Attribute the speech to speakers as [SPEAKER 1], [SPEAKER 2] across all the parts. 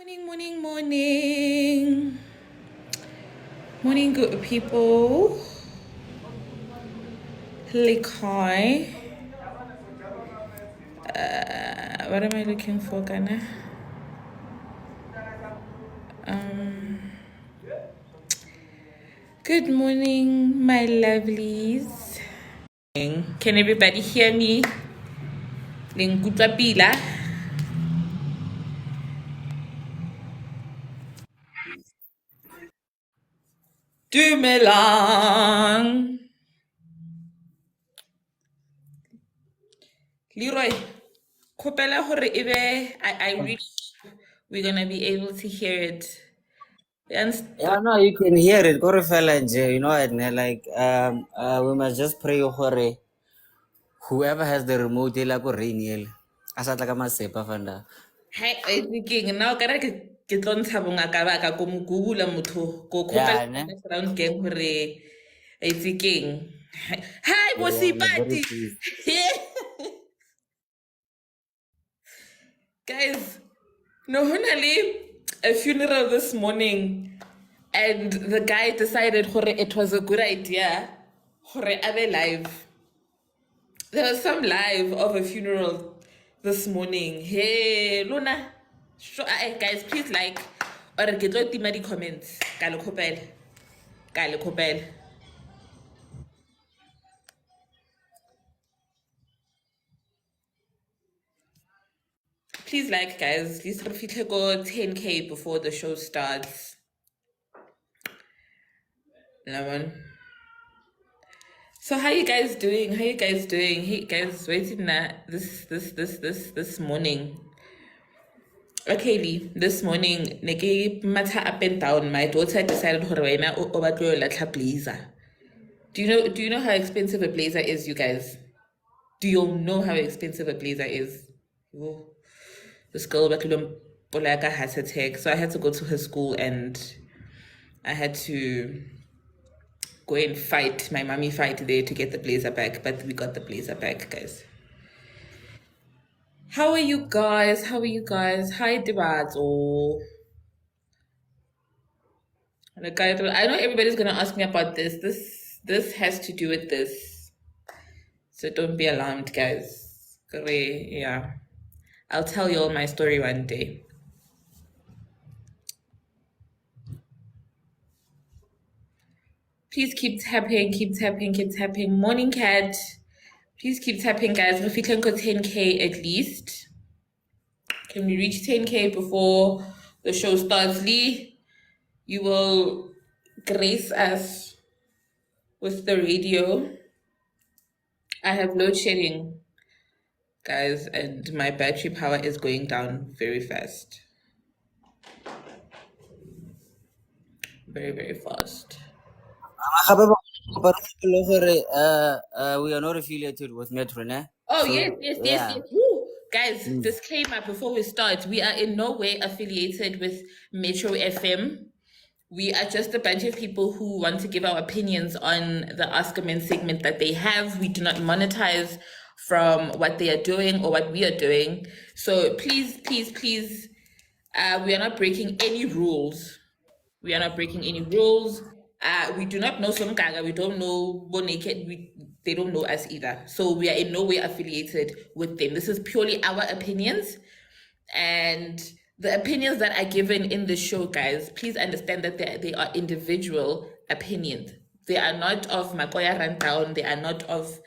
[SPEAKER 1] Morning, morning, morning. Morning, good people. Likai. What am I looking for, Ghana? Good morning, my lovelies. Can everybody hear me? Lingkutla pila. Dumelang. Leroy. Kopela hore ebe. I really hope we're gonna be able to hear it.
[SPEAKER 2] Yeah, no, you can hear it. Kore fela nje, you know it, ne? Like we must just pray hore whoever has the remote ela ko rain yele. Asa tla ka masepa fanda.
[SPEAKER 1] Hi, I thinking now kara ke tlo ntsha bongaka ba ka ko mo Google motho ko khopela
[SPEAKER 2] Yeah, ne?
[SPEAKER 1] background game hore I thinking. Hi,
[SPEAKER 2] Yeah,
[SPEAKER 1] bossy
[SPEAKER 2] I'm very
[SPEAKER 1] party.
[SPEAKER 2] pleased.
[SPEAKER 1] Guys, no honestly a funeral this morning and the guy decided hore it was a good idea hore abe live. There was some live of a funeral this morning. Hey, Luna. Guys, please like or get the comments. Kale kopela. Kale kopela. Please like, guys. Please go 10K before the show starts. Lemon. So how you guys doing? How you guys doing? Hey guys, waiting this morning. Okay, Lee, this morning, neke matter up and down. My daughter decided her way now over to la blazer. Do you know how expensive a blazer is, you guys? Do you know how expensive a blazer is? Oh, this girl back home like a heart attack. So I had to go to her school and I had to go and fight my mommy fight there to get the blazer back, but we got the blazer back, guys. How are you guys? How are you guys? Hi, Dibazo. Like I know everybody's gonna ask me about this. This has to do with this. So don't be alarmed, guys. Yeah. I'll tell you all my story one day. Please keep tapping, keep tapping, keep tapping. Morning cat. Please keep tapping, guys. If we can go 10K at least. Can we reach 10K before the show starts? Lee, you will grace us with the radio. I have load shedding, guys, and my battery power is going down very fast. Very, very fast.
[SPEAKER 2] Gape but we are not affiliated with Metro, ne?
[SPEAKER 1] Oh, yes,
[SPEAKER 2] So
[SPEAKER 1] yes, yes,
[SPEAKER 2] yeah.
[SPEAKER 1] yes. Woo! Guys,
[SPEAKER 2] Mm.
[SPEAKER 1] disclaimer before we start, we are in no way affiliated with Metro FM. We are just a bunch of people who want to give our opinions on the Ask a Men segment that they have. We do not monetize from what they are doing or what we are doing. So please, please, please, we are not breaking any rules. We are not breaking any rules. We do not know Somkaga. We don't know Bonake. They don't know us either. So we are in no way affiliated with them. This is purely our opinions. And the opinions that are given in the show, guys, please understand that they are individual opinions. They are not of Makoya Rundown. They are not of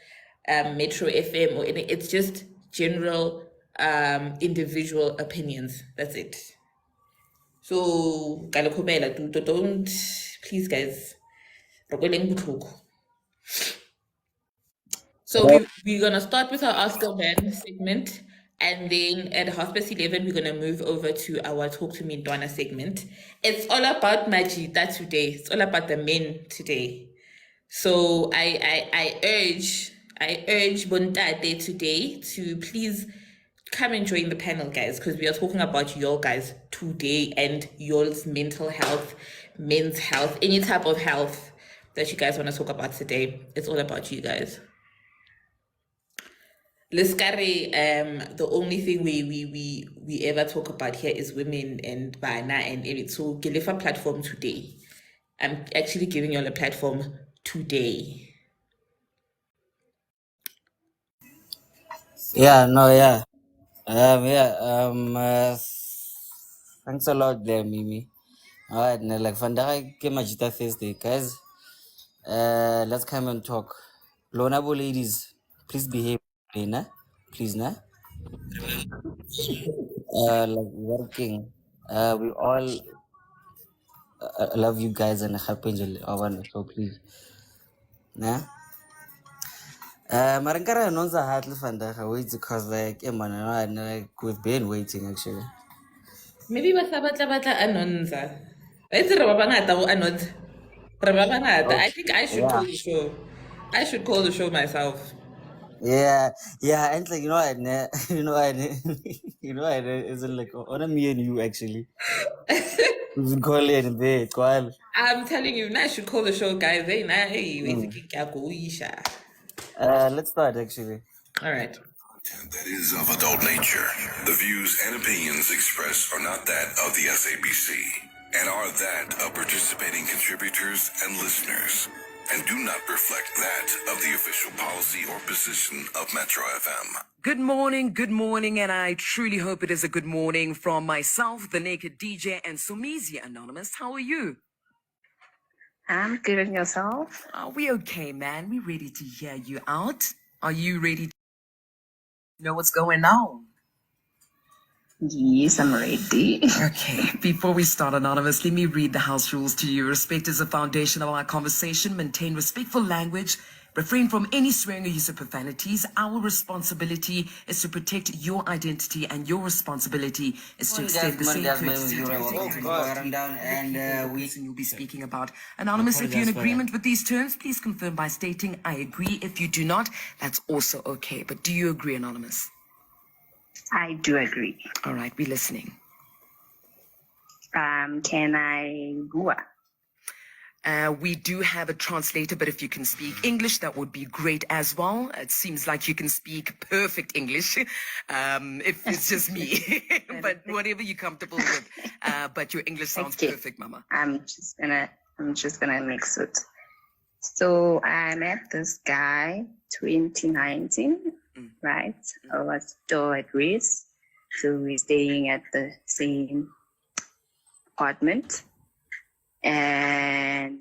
[SPEAKER 1] Metro FM or any. It's just general individual opinions. That's it. So, kalakhubela, don't, please, guys. So we're gonna start with our Ask a Man segment, and then at 11:30 we're gonna move over to our Talk to Me Donna segment. It's all about Majida today. It's all about the men today. So I urge Bondade today to please come and join the panel, guys, because we are talking about your guys today and y'all's mental health, men's health, any type of health that you guys want to talk about today. It's all about you guys. Liskari, the only thing we ever talk about here is women and bana and everything. So give a platform today. I'm actually giving you all a platform today.
[SPEAKER 2] Yeah, no, yeah. Yeah, thanks a lot there, Mimi. Alright, now, like, Fandaka came Majita Thursday, guys. Let's come and talk. Lonabo ladies, please behave, nah? Please, nah? Like, working. We all love you guys and happy so please, nah? Marangara knows a heartless Fandaka waits because, like, man, like, we've been waiting actually.
[SPEAKER 1] Maybe batla anonza. It's re ba bangata go anonza. Re ba bangata. I
[SPEAKER 2] Okay.
[SPEAKER 1] think I should
[SPEAKER 2] Yeah.
[SPEAKER 1] call the show. I should call the show myself.
[SPEAKER 2] Yeah, yeah, and like you know, I, you know, I, it's like on me and you actually. We can call it in there, call.
[SPEAKER 1] I'm telling you, now I should call the show, guys. Hey, now, hey,
[SPEAKER 2] Mm. Let's start actually.
[SPEAKER 1] all right.
[SPEAKER 3] That is of adult nature. The views and opinions expressed are not that of the SABC and are that of participating contributors and listeners and do not reflect that of the official policy or position of Metro FM.
[SPEAKER 4] Good morning, and I truly hope it is a good morning from myself, the Naked DJ, and Sumizia Anonymous. How are you?
[SPEAKER 5] I'm good, and yourself?
[SPEAKER 4] Are we okay, man? We ready to hear you out? Are you ready to know what's going on?
[SPEAKER 5] Yes, I'm ready.
[SPEAKER 4] Okay, before we start, Anonymous, let me read the house rules to you. Respect is the foundation of our conversation. Maintain respectful language. Refrain from any swearing or use of profanities. Our responsibility is to protect your identity, and your responsibility is to extend the same courtesy to the person you'll be speaking about. Anonymous, if you're in agreement with these terms, please confirm by stating, I agree. If you do not, that's also okay. But do you agree, Anonymous?
[SPEAKER 5] I do agree.
[SPEAKER 4] All right, we're listening.
[SPEAKER 5] Can I go?
[SPEAKER 4] We do have a translator, but if you can speak English, that would be great as well. It seems like you can speak perfect English, if it's just me. But whatever you're comfortable with. But your English sounds perfect, Mama.
[SPEAKER 5] I'm just gonna mix it. So I met this guy 2019, right? I was still at Greece, so we're staying at the same apartment, and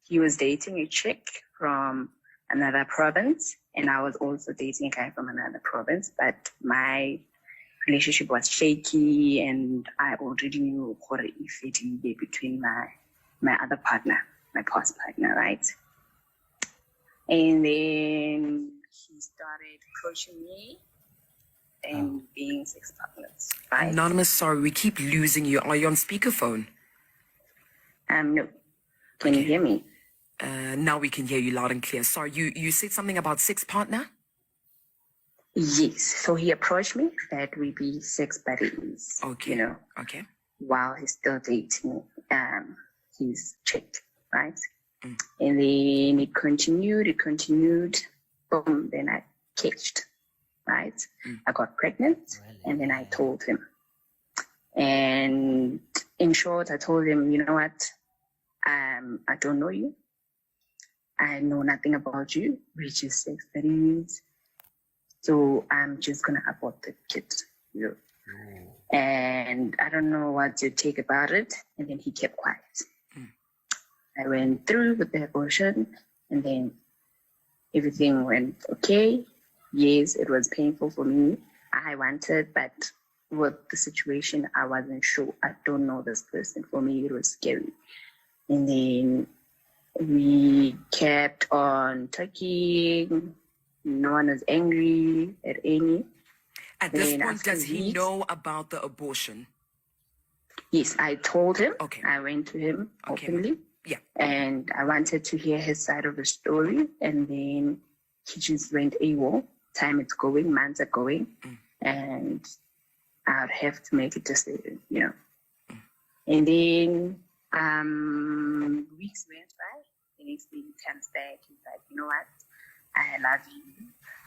[SPEAKER 5] he was dating a chick from another province, and I was also dating a guy from another province, but my relationship was shaky, and I already knew if it between my other partner, my past partner, right? And then he started approaching me and being sex partners, right?
[SPEAKER 4] Anonymous, sorry, we keep losing you. Are you on speakerphone?
[SPEAKER 5] No. Can you hear me?
[SPEAKER 4] Now we can hear you loud and clear. Sorry, you said something about sex partner?
[SPEAKER 5] Yes. So he approached me that we be sex buddies.
[SPEAKER 4] Okay.
[SPEAKER 5] You know.
[SPEAKER 4] Okay.
[SPEAKER 5] While he's still dating his chick, right? And then it continued. Boom, then I catched, right? I got pregnant, and then I told him. And in short, I told him, you know what? I don't know you. I know nothing about you. We're just sex buddies. So I'm just gonna abort the kid, you know. And I don't know what to take about it. And then he kept quiet. I went through with the abortion, and then everything went okay. Yes, it was painful for me. I wanted, but with the situation, I wasn't sure. I don't know this person. For me, it was scary. And then we kept on talking. No one was angry at any.
[SPEAKER 4] At this point, does he know about the abortion?
[SPEAKER 5] Yes, I told him.
[SPEAKER 4] Okay.
[SPEAKER 5] I went to him openly.
[SPEAKER 4] Yeah.
[SPEAKER 5] And I wanted to hear his side of the story. And then he just went AWOL. Time is going, months are going. And I'd have to make a decision, you know. And then weeks went by. The next day he comes back. He's like, you know what? I love you.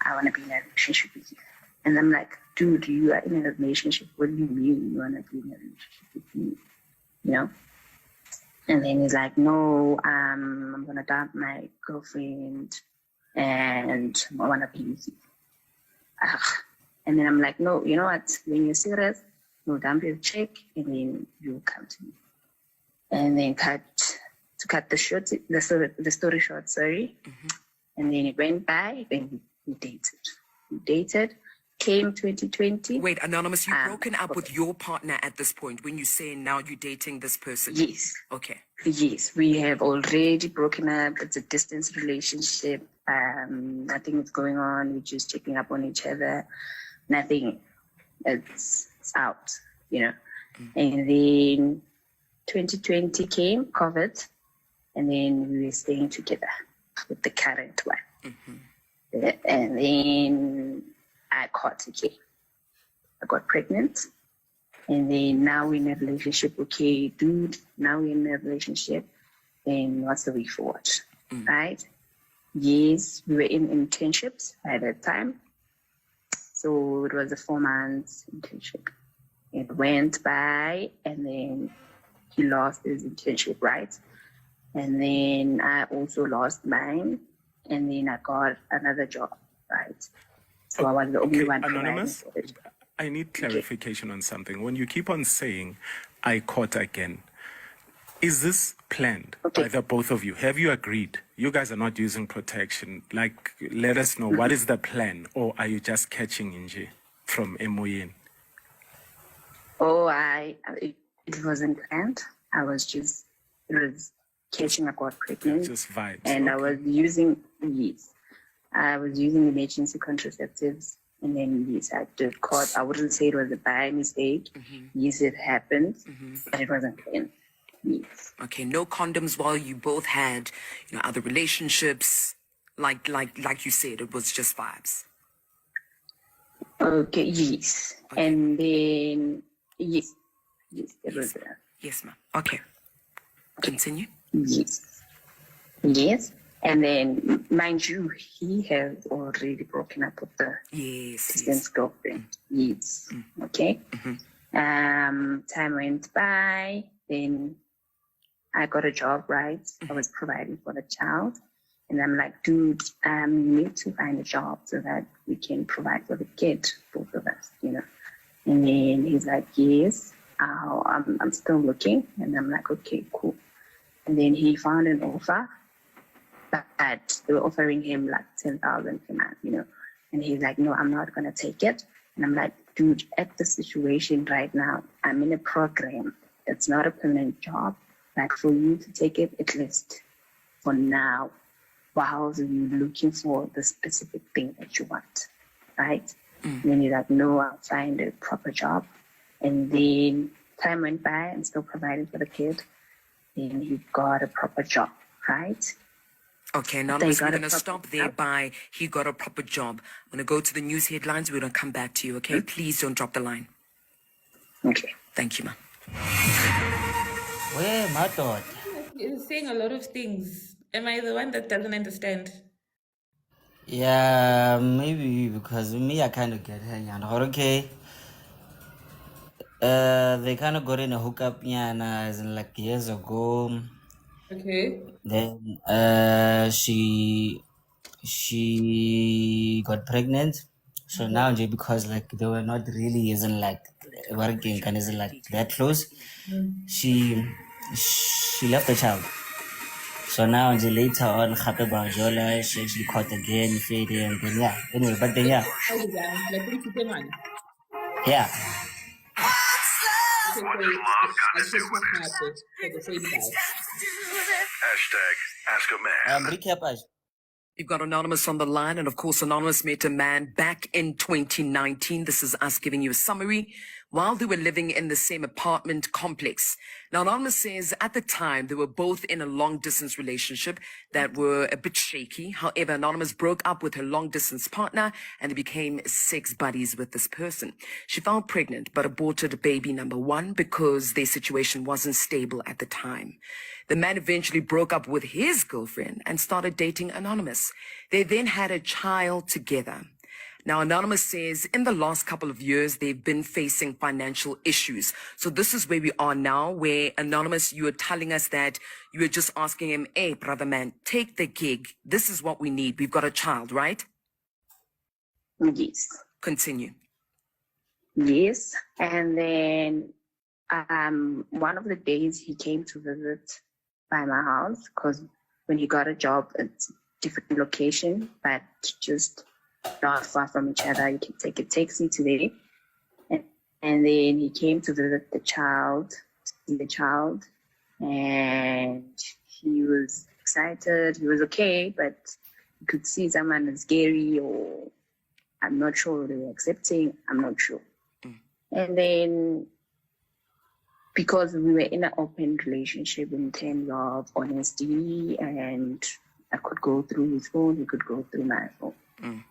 [SPEAKER 5] I want to be in a relationship with you. And I'm like, dude, you are in a relationship. What do you mean you want to be in a relationship with me? You know? And then he's like, no, I'm going to dump my girlfriend and I want to be with you. And then I'm like, no, you know what? When you're serious, no, dump your check and then you come to me. And then to cut the story short, sorry. And then it went by, then we dated. We dated, came 2020.
[SPEAKER 4] Wait, Anonymous, you've broken up with your partner at this point when you say now you're dating this person?
[SPEAKER 5] Yes.
[SPEAKER 4] Okay.
[SPEAKER 5] Yes, we have already broken up. It's a distance relationship. Nothing is going on. We're just checking up on each other. Nothing. It's out, you know. And then 2020 came, COVID, and then we were staying together with the current one. And then I caught again. I got pregnant. And then now we're in a relationship. Okay, dude, now we're in a relationship. Then what's the way forward? Right? Yes, we were in internships at that time. So it was a 4 months internship. It went by and then he lost his internship, right? And then I also lost mine. And then I got another job, right? So I was the only one.
[SPEAKER 6] Anonymous, I need clarification on something. When you keep on saying, I caught again, is this planned by the both of you? Have you agreed? You guys are not using protection. Like, let us know, what is the plan? Or are you just catching Inji from MON?
[SPEAKER 5] Oh, it wasn't planned. It was catching. I got pregnant.
[SPEAKER 6] Just vibes.
[SPEAKER 5] And I was using emergency contraceptives. And then yes, I did caught. I wouldn't say it was a by mistake. Yes, it happened, but it wasn't planned. Yes.
[SPEAKER 4] Okay, no condoms while you both had, other relationships. Like you said, it was just vibes.
[SPEAKER 5] Okay, yes. Okay. And then yes, it was there.
[SPEAKER 4] Yes, ma'am. Okay. Continue.
[SPEAKER 5] Yes. And then, mind you, he has already broken up with the distance girlfriend. Yes. Okay. Time went by. Then I got a job, right? I was providing for the child. And I'm like, dude, you need to find a job so that we can provide for the kid, both of us, And then he's like, yes, I'm still looking. And I'm like, okay, cool. And then he found an offer that they were offering him like 10,000 per month, And he's like, no, I'm not going to take it. And I'm like, dude, at the situation right now, I'm in a program. It's not a permanent job. Like for you to take it, at least for now, while you're looking for the specific thing that you want, right? And then he's like, no, I'll find a proper job. And then time went by, I'm still providing for the kid. Then he got a proper job, right?
[SPEAKER 4] Okay, now we're going to stop there by he got a proper job. I'm going to go to the news headlines. We're going to come back to you, okay? Please don't drop the line.
[SPEAKER 5] Okay.
[SPEAKER 4] Thank you, ma'am.
[SPEAKER 2] Where, my daughter?
[SPEAKER 1] You're saying a lot of things. Am I the one that doesn't understand?
[SPEAKER 2] Yeah, maybe because me, I kind of get her. Okay. They kind of got in a hookup, as in like years ago.
[SPEAKER 1] Okay.
[SPEAKER 2] Then she got pregnant. So now because like they were not really isn't like working and isn't like that close, she left the child. So now later on Bajola, she actually caught again, faded, and then anyway, but then
[SPEAKER 1] Yeah.
[SPEAKER 2] Recap us.
[SPEAKER 4] You've got Anonymous on the line, and of course, Anonymous met a man back in 2019. This is us giving you a summary. while they were living in the same apartment complex. Now, Anonymous says at the time they were both in a long-distance relationship that were a bit shaky. However, Anonymous broke up with her long-distance partner and they became sex buddies with this person. She fell pregnant but aborted baby number 1 because their situation wasn't stable at the time. The man eventually broke up with his girlfriend and started dating Anonymous. They then had a child together. Now, Anonymous says in the last couple of years, they've been facing financial issues. So this is where we are now, where Anonymous, you were telling us that you were just asking him, hey, brother man, take the gig. This is what we need. We've got a child, right?
[SPEAKER 5] Yes.
[SPEAKER 4] Continue.
[SPEAKER 5] Yes. And then one of the days he came to visit by my house because when he got a job, it's different location, but just not far from each other. You can take a taxi today. And then he came to visit the child, and he was excited. He was okay, but you could see someone is scary, or I'm not sure they were accepting. I'm not sure. And then because we were in an open relationship in terms of honesty, and I could go through his phone, he could go through my phone.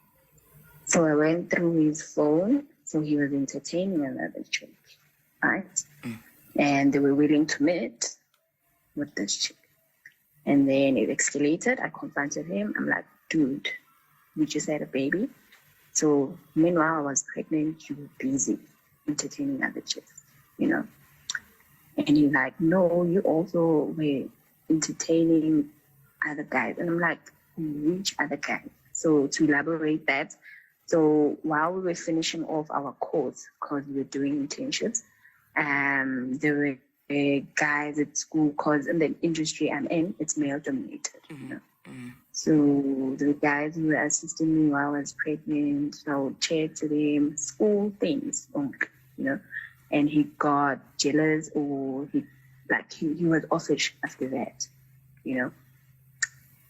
[SPEAKER 5] So I went through his phone, so he was entertaining another chick, right? And they were willing to meet with this chick. And then it escalated. I confronted him. I'm like, dude, we just had a baby. So meanwhile, I was pregnant. You were busy entertaining other chicks, you know? And he's like, no, you also were entertaining other guys. And I'm like, which other guys? So to elaborate that, so while we were finishing off our course, because we were doing internships, there were guys at school, because in the industry I'm in, it's male dominated. You know? So the guys who were assisting me while I was pregnant, I would chat to them, school things, you know, and he got jealous, or he was offish after that, you know.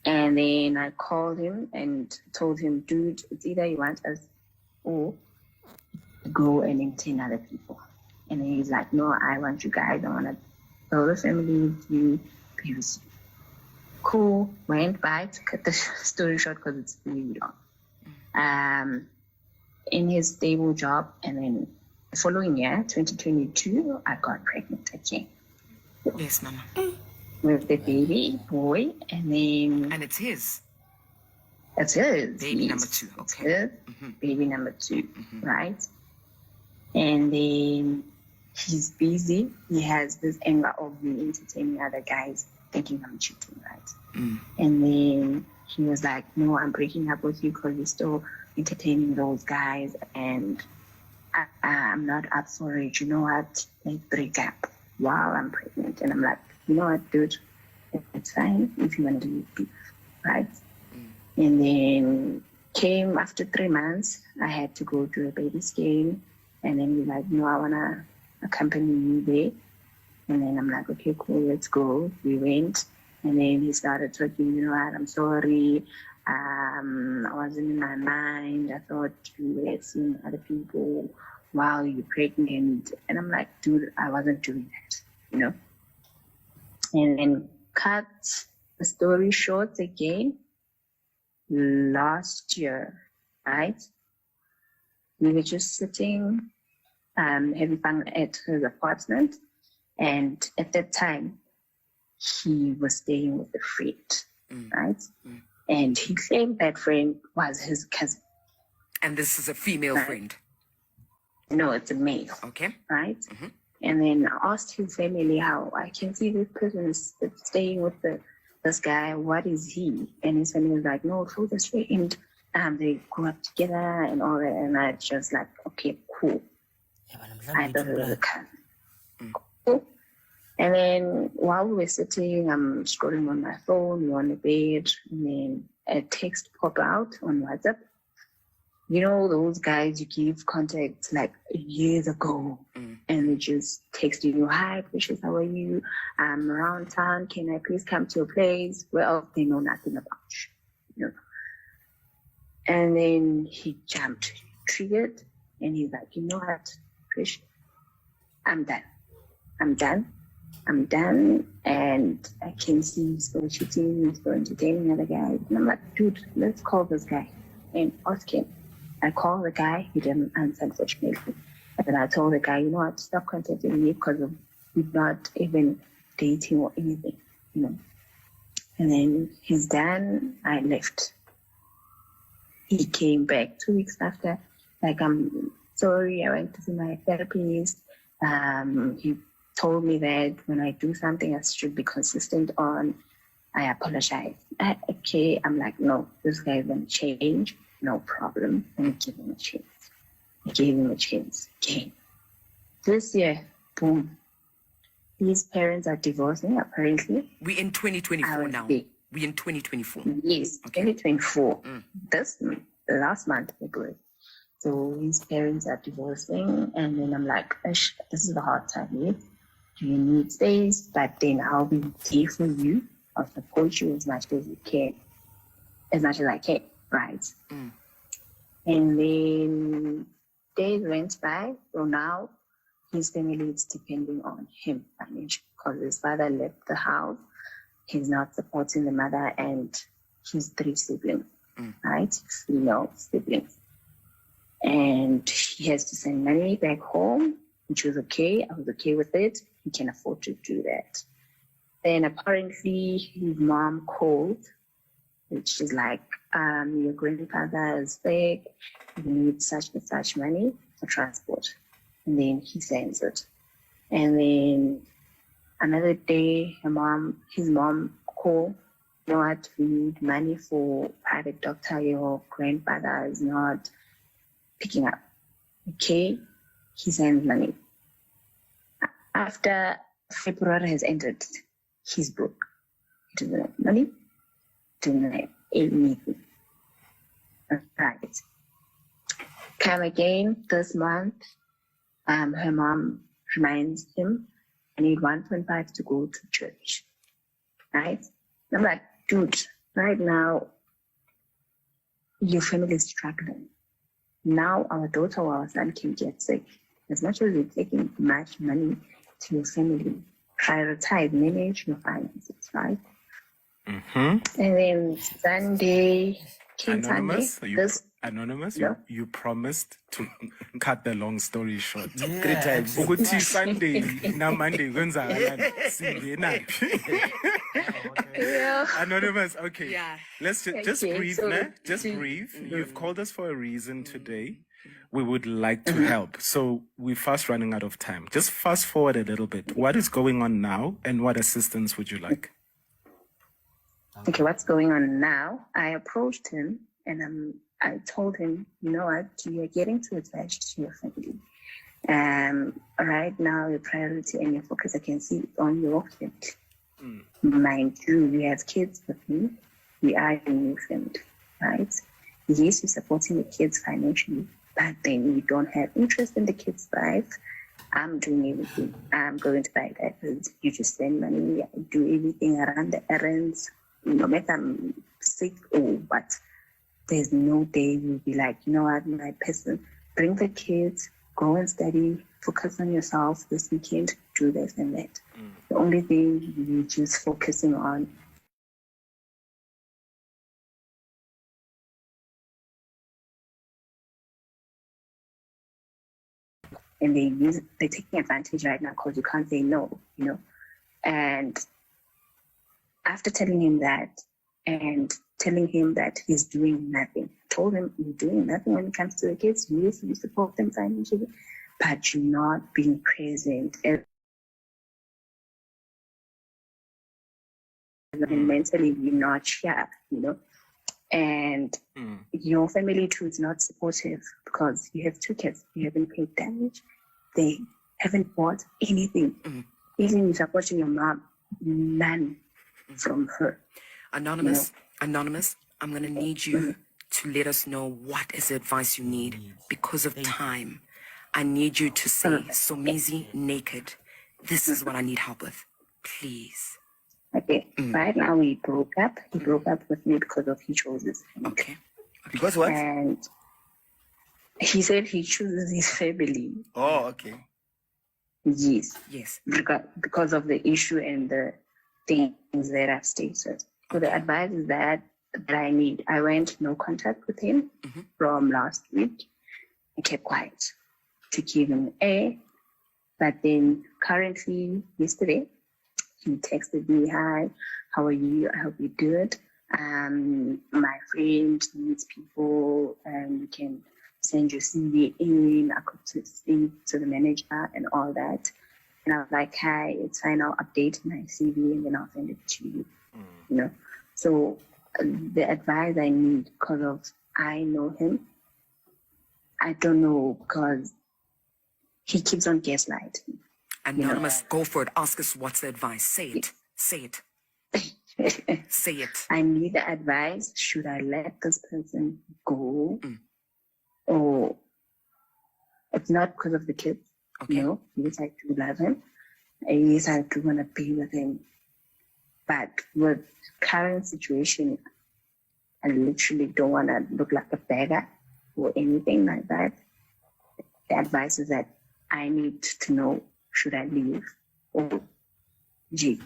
[SPEAKER 5] And then I called him and told him, dude, it's either you want us or go and entertain other people. And then he's like, no, I want you guys. I want to build a family with you. He was cool. Went by, to cut the story short because it's really long. In his stable job. And then the following year, 2022, I got pregnant again.
[SPEAKER 4] Yes, Mama.
[SPEAKER 5] With the baby boy, and then...
[SPEAKER 4] And it's his?
[SPEAKER 5] It's his.
[SPEAKER 4] Baby number 2, okay.
[SPEAKER 5] Baby number 2, right? And then he's busy. He has this anger of me entertaining other guys, thinking I'm cheating, right? And then he was like, no, I'm breaking up with you because you're still entertaining those guys, and I'm not up for it. You know what? Let's break up while I'm pregnant. And I'm like, you know what, dude, it's fine if you want to do it, right? And then came after 3 months, I had to go to a baby scan. And then he's like, no, I want to accompany you there. And then I'm like, okay, cool, let's go. We went. And then he started talking, you know what, I'm sorry. I wasn't in my mind. I thought you were seeing other people while you're pregnant. And I'm like, dude, I wasn't doing that, you know? And then cut the story short again. Last year, right? We were just sitting, having fun at his apartment. And at that time, he was staying with a friend, right? And he claimed that friend was his cousin.
[SPEAKER 4] And this is a female friend?
[SPEAKER 5] No, it's a male.
[SPEAKER 4] Okay.
[SPEAKER 5] Right? And then I asked his family how I can see this person is staying with this guy. What is he? And his family was like, no, through this friend. They grew up together and all that. And I just like, okay, cool. I thought it was a cousin. Cool. And then while we were sitting, I'm scrolling on my phone, we're on the bed, and then a text pop out on WhatsApp. You know, those guys you give contact like years ago, and they just text you, hi, Precious, how are you? I'm around town. Can I please come to your place? Well, they know nothing about you know. And then he jumped, triggered, and he's like, you know what, Precious, I'm done. I'm done. I'm done. And I can see he's still cheating, he's still entertaining other guys. And I'm like, dude, let's call this guy and ask him. I called the guy, he didn't answer, unfortunately. And then I told the guy, you know what, stop contacting me because of we're not even dating or anything, you know. And then he's done, I left. He came back 2 weeks after, like, I'm sorry, I went to see my therapist. He told me that when I do something I should be consistent on, I apologize. Okay, I'm like, no, this guy is going to change, no problem. Let me give him a chance. I gave him a chance. Okay. This year, boom, his parents are divorcing, apparently.
[SPEAKER 4] We're in 2024 now.
[SPEAKER 5] big.
[SPEAKER 4] We're in 2024.
[SPEAKER 5] Yes,
[SPEAKER 4] Okay.
[SPEAKER 5] 2024. This last month, February. So his parents are divorcing, and then I'm like, this is a hard time. Yeah? Do you need space? But then I'll be there for you. I'll support you as much as you can, as much as I can, right? And then days went by, so now his family is depending on him financially because his father left the house. He's not supporting the mother and his 3 siblings, right? Female siblings. And he has to send money back home, which was okay. I was okay with it. He can afford to do that. Then apparently his mom called, which is like, your grandfather is sick. You need such and such money for transport. And then he sends it. And then another day, his mom called, you know what, we need money for private doctor. Your grandfather is not picking up. Okay, he sends money. After February has ended, he's broke. He doesn't have money, doesn't have anything. Right. Come again this month, her mom reminds him, I need 1.5 to go to church. Right? I'm like, dude, right now, your family is struggling. Now our daughter or our son can get sick. As much as you're taking much money to your family, prioritize, manage your finances, right? And then Sunday,
[SPEAKER 6] Anonymous,
[SPEAKER 5] Sunday,
[SPEAKER 6] Anonymous,
[SPEAKER 5] Yeah.
[SPEAKER 6] you promised to cut the long story short.
[SPEAKER 2] 3 times.
[SPEAKER 6] Ukuthi Sunday na Monday kwenzakalani? Singenaphi? Anonymous, okay.
[SPEAKER 4] Yeah.
[SPEAKER 6] Let's just
[SPEAKER 5] Okay,
[SPEAKER 6] breathe,
[SPEAKER 5] so-
[SPEAKER 6] ne? Just breathe. You've called us for a reason today. We would like to help. So we're fast running out of time. Just fast forward a little bit. What is going on now and what assistance would you like?
[SPEAKER 5] Okay, what's going on now? I approached him and I told him, you know what, you're getting too attached to your family. Right now, your priority and your focus, I can see, is on your family. Mind you, we have kids with me. We are a new family, right? Yes, we're supporting the kids financially, but then we don't have interest in the kids' life. I'm doing everything. I'm going to buy diapers. You just send money. I do everything around the errands. No matter I'm sick or what, there's no day you'll be like, you know what, my person, bring the kids, go and study, focus on yourself this weekend, do this and that. The only thing you're just focusing on and they're taking advantage right now because you can't say no, you know. And after telling him that and telling him that he's doing nothing, I told him you're doing nothing when it comes to the kids. Yes, you support them financially, but you're not being present. And mentally, you're not here, you know. And your family too is not supportive because you have 2 kids. You haven't paid damage. They haven't bought anything. Even you're supporting your mom, none from her.
[SPEAKER 4] Anonymous, Anonymous, I'm going to need you to let us know what is the advice you need because of time. I need you to say, Somizi naked. This is what I need help with. Please.
[SPEAKER 5] Okay, right now we broke up. He broke up with me because of he chose his family.
[SPEAKER 4] Okay.
[SPEAKER 2] Because what?
[SPEAKER 5] And he said he chooses his family.
[SPEAKER 2] Oh, okay.
[SPEAKER 5] Yes.
[SPEAKER 4] Yes.
[SPEAKER 5] Because of the issue and the things that I've stated. So the advice is that I need. I went no contact with him from last week. I kept quiet to give him air. But then currently, yesterday, he texted me, "Hi, how are you? I hope you're good. My friend needs people, and you can send your CV in. I could speak to the manager and all that." And I was like, "Hi, it's fine. I'll update my CV and then I'll send it to you." You know. So the advice I need, because of I know him. I don't know, because he keeps on gaslighting.
[SPEAKER 4] Anonymous, go for it. Ask us what's the advice. Say it. Say it. Say it.
[SPEAKER 5] I need the advice. Should I let this person go? Or it's not because of the kids.
[SPEAKER 4] Okay.
[SPEAKER 5] No, yes, I do love him. Yes, I do want to be with him. But with current situation, I literally don't want to look like a beggar or anything like that. The advice is that I need to know, should I leave? Or, gee,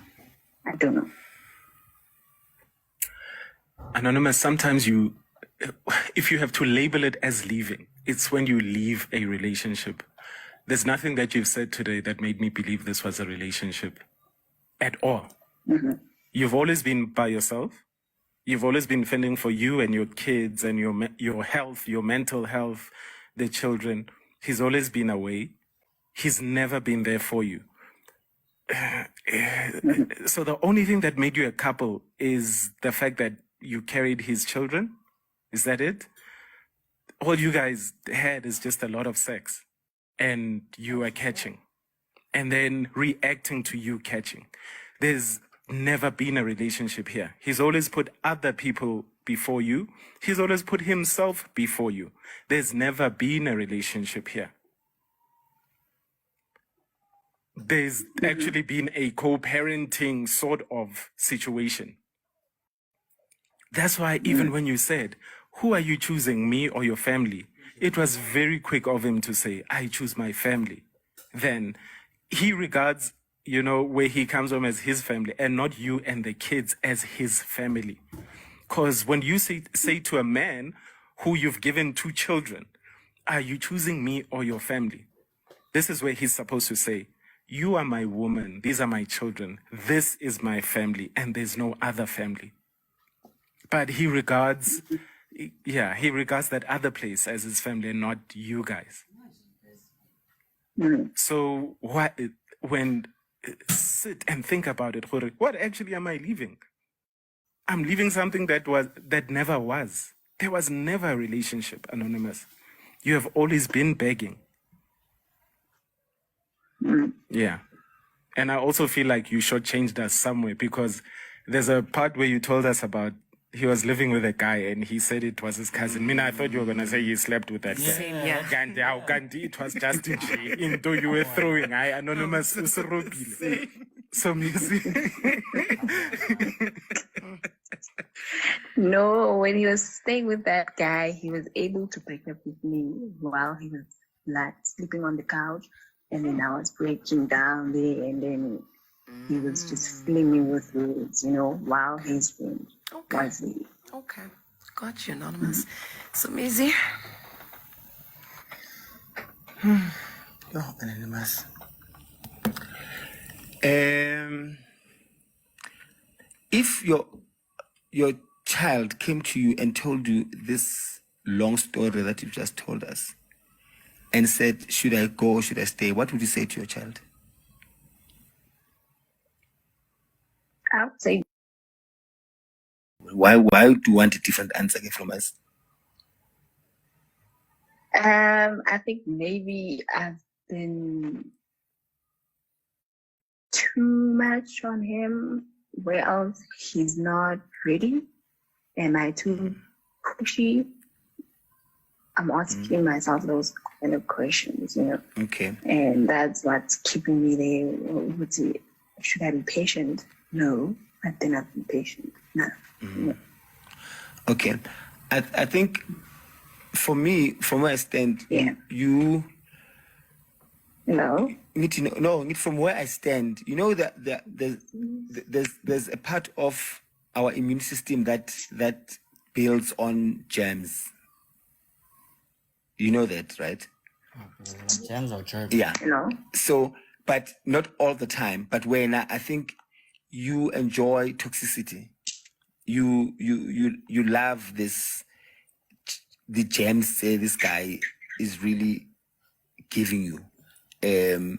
[SPEAKER 5] I don't know.
[SPEAKER 6] Anonymous, sometimes if you have to label it as leaving, it's when you leave a relationship. There's nothing that you've said today that made me believe this was a relationship at all. You've always been by yourself. You've always been fending for you and your kids and your health, your mental health, the children. He's always been away. He's never been there for you. So the only thing that made you a couple is the fact that you carried his children. Is that it? All you guys had is just a lot of sex, and you were catching, and then reacting to you catching. There's never been a relationship here. He's always put other people before you. He's always put himself before you. There's never been a relationship here. There's actually been a co-parenting sort of situation. That's why even when you said, who are you choosing, me or your family? It was very quick of him to say, I choose my family. Then he regards, where he comes from as his family and not you and the kids as his family. Because when you say to a man who you've given 2 children, are you choosing me or your family? This is where he's supposed to say, you are my woman, these are my children, this is my family, and there's no other family. But he regards that other place as his family and not you guys. So sit and think about it, what actually am I leaving? I'm leaving something that never was. There was never a relationship, Anonymous. You have always been begging. Yeah. And I also feel like you shortchanged us somewhere, because there's a part where you told us about he was living with a guy and he said it was his cousin. I thought you were going to say he slept with that guy.
[SPEAKER 4] Same, yeah.
[SPEAKER 6] Gandhi, it was just into you were throwing. I Anonymous. So music.
[SPEAKER 5] No, when he was staying with that guy, he was able to break up with me while he was like sleeping on the couch. And then I was breaking down there, and then he was just filling me with words, while his friend was there.
[SPEAKER 4] Okay. Got you, Anonymous. So, Maisie.
[SPEAKER 2] Anonymous. If your child came to you and told you this long story that you've just told us, and said, should I go or should I stay? What would you say to your child?
[SPEAKER 5] I would say,
[SPEAKER 2] Why do you want a different answer from us?
[SPEAKER 5] I think maybe I've been too much on him, where else he's not ready. Am I too pushy? I'm asking myself those kind of questions,
[SPEAKER 2] Okay.
[SPEAKER 5] And that's what's keeping me there. Should I be patient? No, but then I've been patient. No. No.
[SPEAKER 2] Okay. I think for me, from where I stand,
[SPEAKER 5] Yeah.
[SPEAKER 2] you
[SPEAKER 5] No.
[SPEAKER 7] Need to know, no, need from where I stand. You know that there's a part of our immune system that builds on germs. You know that, right?
[SPEAKER 2] Germs or germs?
[SPEAKER 7] Yeah.
[SPEAKER 5] No.
[SPEAKER 7] So, but not all the time. But when I think you enjoy toxicity, you love this, the gems this guy is really giving you, and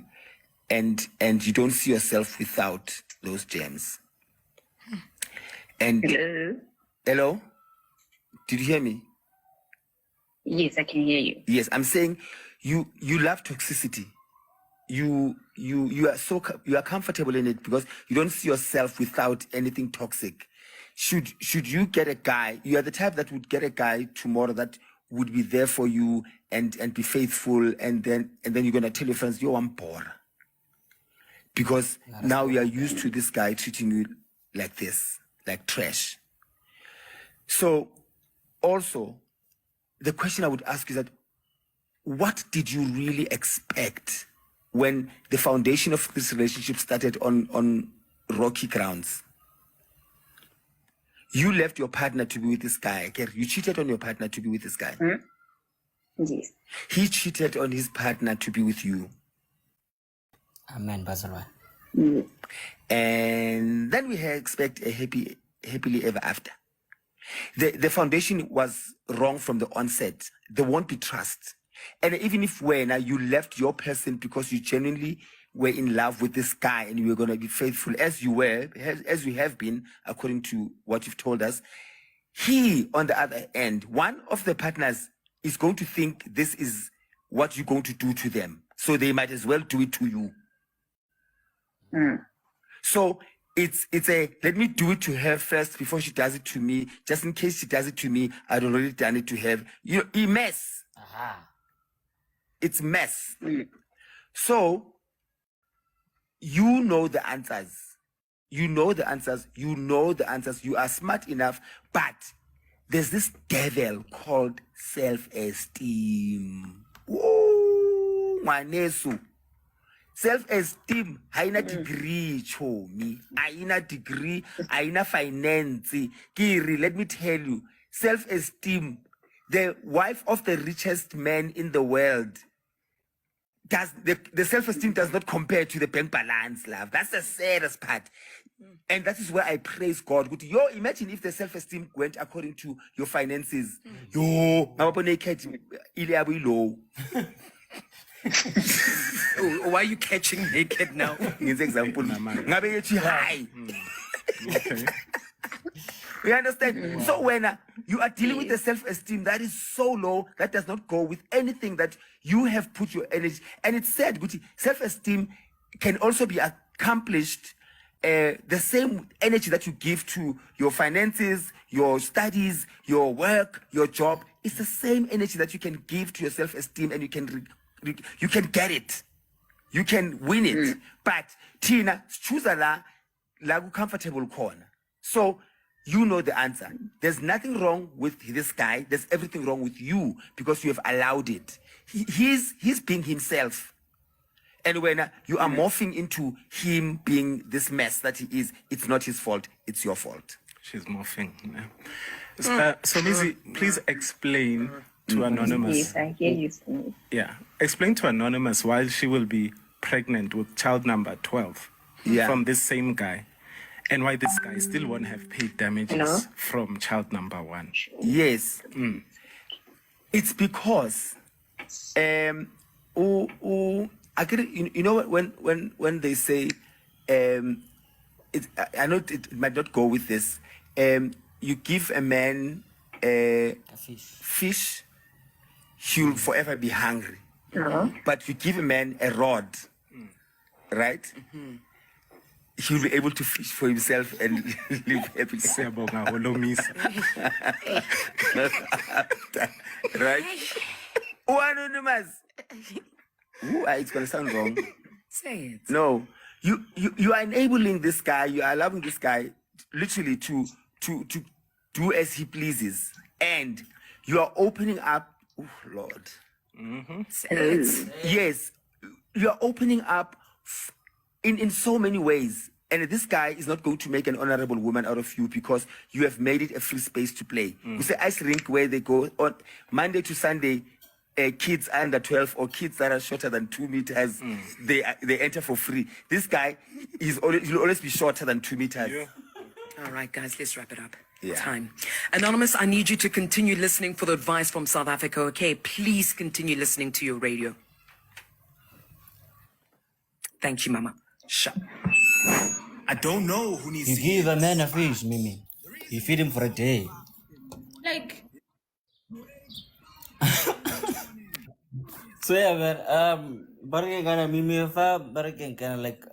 [SPEAKER 7] you don't see yourself without those gems. And
[SPEAKER 5] Hello.
[SPEAKER 7] hello, did you hear me?
[SPEAKER 5] Yes, I can hear you.
[SPEAKER 7] Yes, I'm saying you love toxicity. You are comfortable in it because you don't see yourself without anything toxic. Should you get a guy, you are the type that would get a guy tomorrow that would be there for you and be faithful, and then you're gonna tell your friends you're poor because now you are used to this guy treating you like this, like trash. So also the question I would ask is that what did you really expect when the foundation of this relationship started on rocky grounds? You left your partner to be with this guy. Okay? You cheated on your partner to be with this guy.
[SPEAKER 5] Yes.
[SPEAKER 7] He cheated on his partner to be with you.
[SPEAKER 2] Amen, Bazalwa.
[SPEAKER 5] Yes.
[SPEAKER 7] And then we expect a happily ever after. The foundation was wrong from the onset. There won't be trust. And even if when you left your person because you genuinely were in love with this guy and you were going to be faithful as you have been, according to what you've told us, he, on the other end, one of the partners is going to think this is what you're going to do to them. So they might as well do it to you. So it's a, let me do it to her first before she does it to me. Just in case she does it to me, I'd already done it to her. You know, a mess. It's mess. So you know the answers. You know the answers. You know the answers. You are smart enough. But there's this devil called self-esteem. Ooh, manesu. Self-esteem, haina degree, chomi. Haina degree, haina finance. Kiri, let me tell you. Self-esteem, the wife of the richest man in the world, the self-esteem does not compare to the bank balance, love. That's the saddest part. And that is where I praise God. Yo, imagine if the self-esteem went according to your finances. Yo, low.
[SPEAKER 4] Why are you catching naked now?
[SPEAKER 7] Example. High.
[SPEAKER 6] Okay.
[SPEAKER 7] You understand? So when you are dealing with the self-esteem that is so low, that does not go with anything that you have put your energy. And it's said, Guti, self-esteem can also be accomplished the same energy that you give to your finances, your studies, your work, your job. It's the same energy that you can give to your self-esteem, and you can get it. You can win it. But Tina, choose a lagu comfortable corner. So you know the answer. There's nothing wrong with this guy. There's everything wrong with you because you have allowed it. He's being himself. And when you are morphing into him being this mess that he is, it's not his fault. It's your fault.
[SPEAKER 6] She's morphing. Yeah. So Lizzie, please explain to Anonymous.
[SPEAKER 5] Yes, I hear you. Smith.
[SPEAKER 6] Yeah. Explain to Anonymous why she will be pregnant with child number 12 from this same guy, and why this guy still won't have paid damages from child number 1.
[SPEAKER 7] Yes. It's because I get it, you know when they say I know it might not go with this. You give a man a fish, he'll forever be hungry. But you give a man a rod, right? He'll be able to fish for himself and live happily. Right? Oh, Anonymous. Ooh, it's gonna sound wrong.
[SPEAKER 4] Say it.
[SPEAKER 7] No, you are enabling this guy. You are allowing this guy literally to do as he pleases, and you are opening up. Oh Lord.
[SPEAKER 4] Say it.
[SPEAKER 7] Yes, you are opening up in so many ways. And this guy is not going to make an honorable woman out of you because you have made it a free space to play. You say ice rink where they go on Monday to Sunday. Kids under 12 or kids that are shorter than 2 meters, they enter for free. This guy he'll always be shorter than 2 meters.
[SPEAKER 6] Yeah.
[SPEAKER 4] All right, guys, let's wrap it up.
[SPEAKER 7] Yeah.
[SPEAKER 4] Time. Anonymous, I need you to continue listening for the advice from South Africa, okay? Please continue listening to your radio. Thank you, Mama.
[SPEAKER 7] Sure.
[SPEAKER 6] I don't know who needs
[SPEAKER 2] You
[SPEAKER 6] to
[SPEAKER 2] give
[SPEAKER 6] hear
[SPEAKER 2] a man a fish, Mimi. You feed him for a day.
[SPEAKER 1] Like,
[SPEAKER 2] So yeah, man. Barking kind of Mimi, if barking kind of like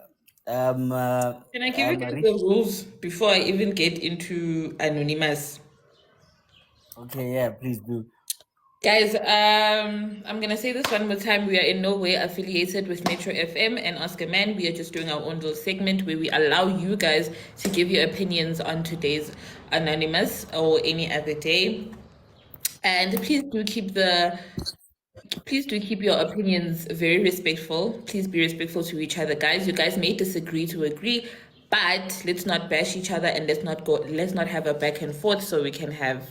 [SPEAKER 1] can I give you guys the rules before I even get into Anonymous?
[SPEAKER 2] Okay, yeah, please do.
[SPEAKER 1] Guys, I'm gonna say this one more time. We are in no way affiliated with Metro FM and Ask a Man. We are just doing our own little segment where we allow you guys to give your opinions on today's Anonymous or any other day. And please do keep your opinions very respectful. Please be respectful to each other, guys. You guys may disagree to agree, but let's not bash each other and let's not have a back and forth so we can have,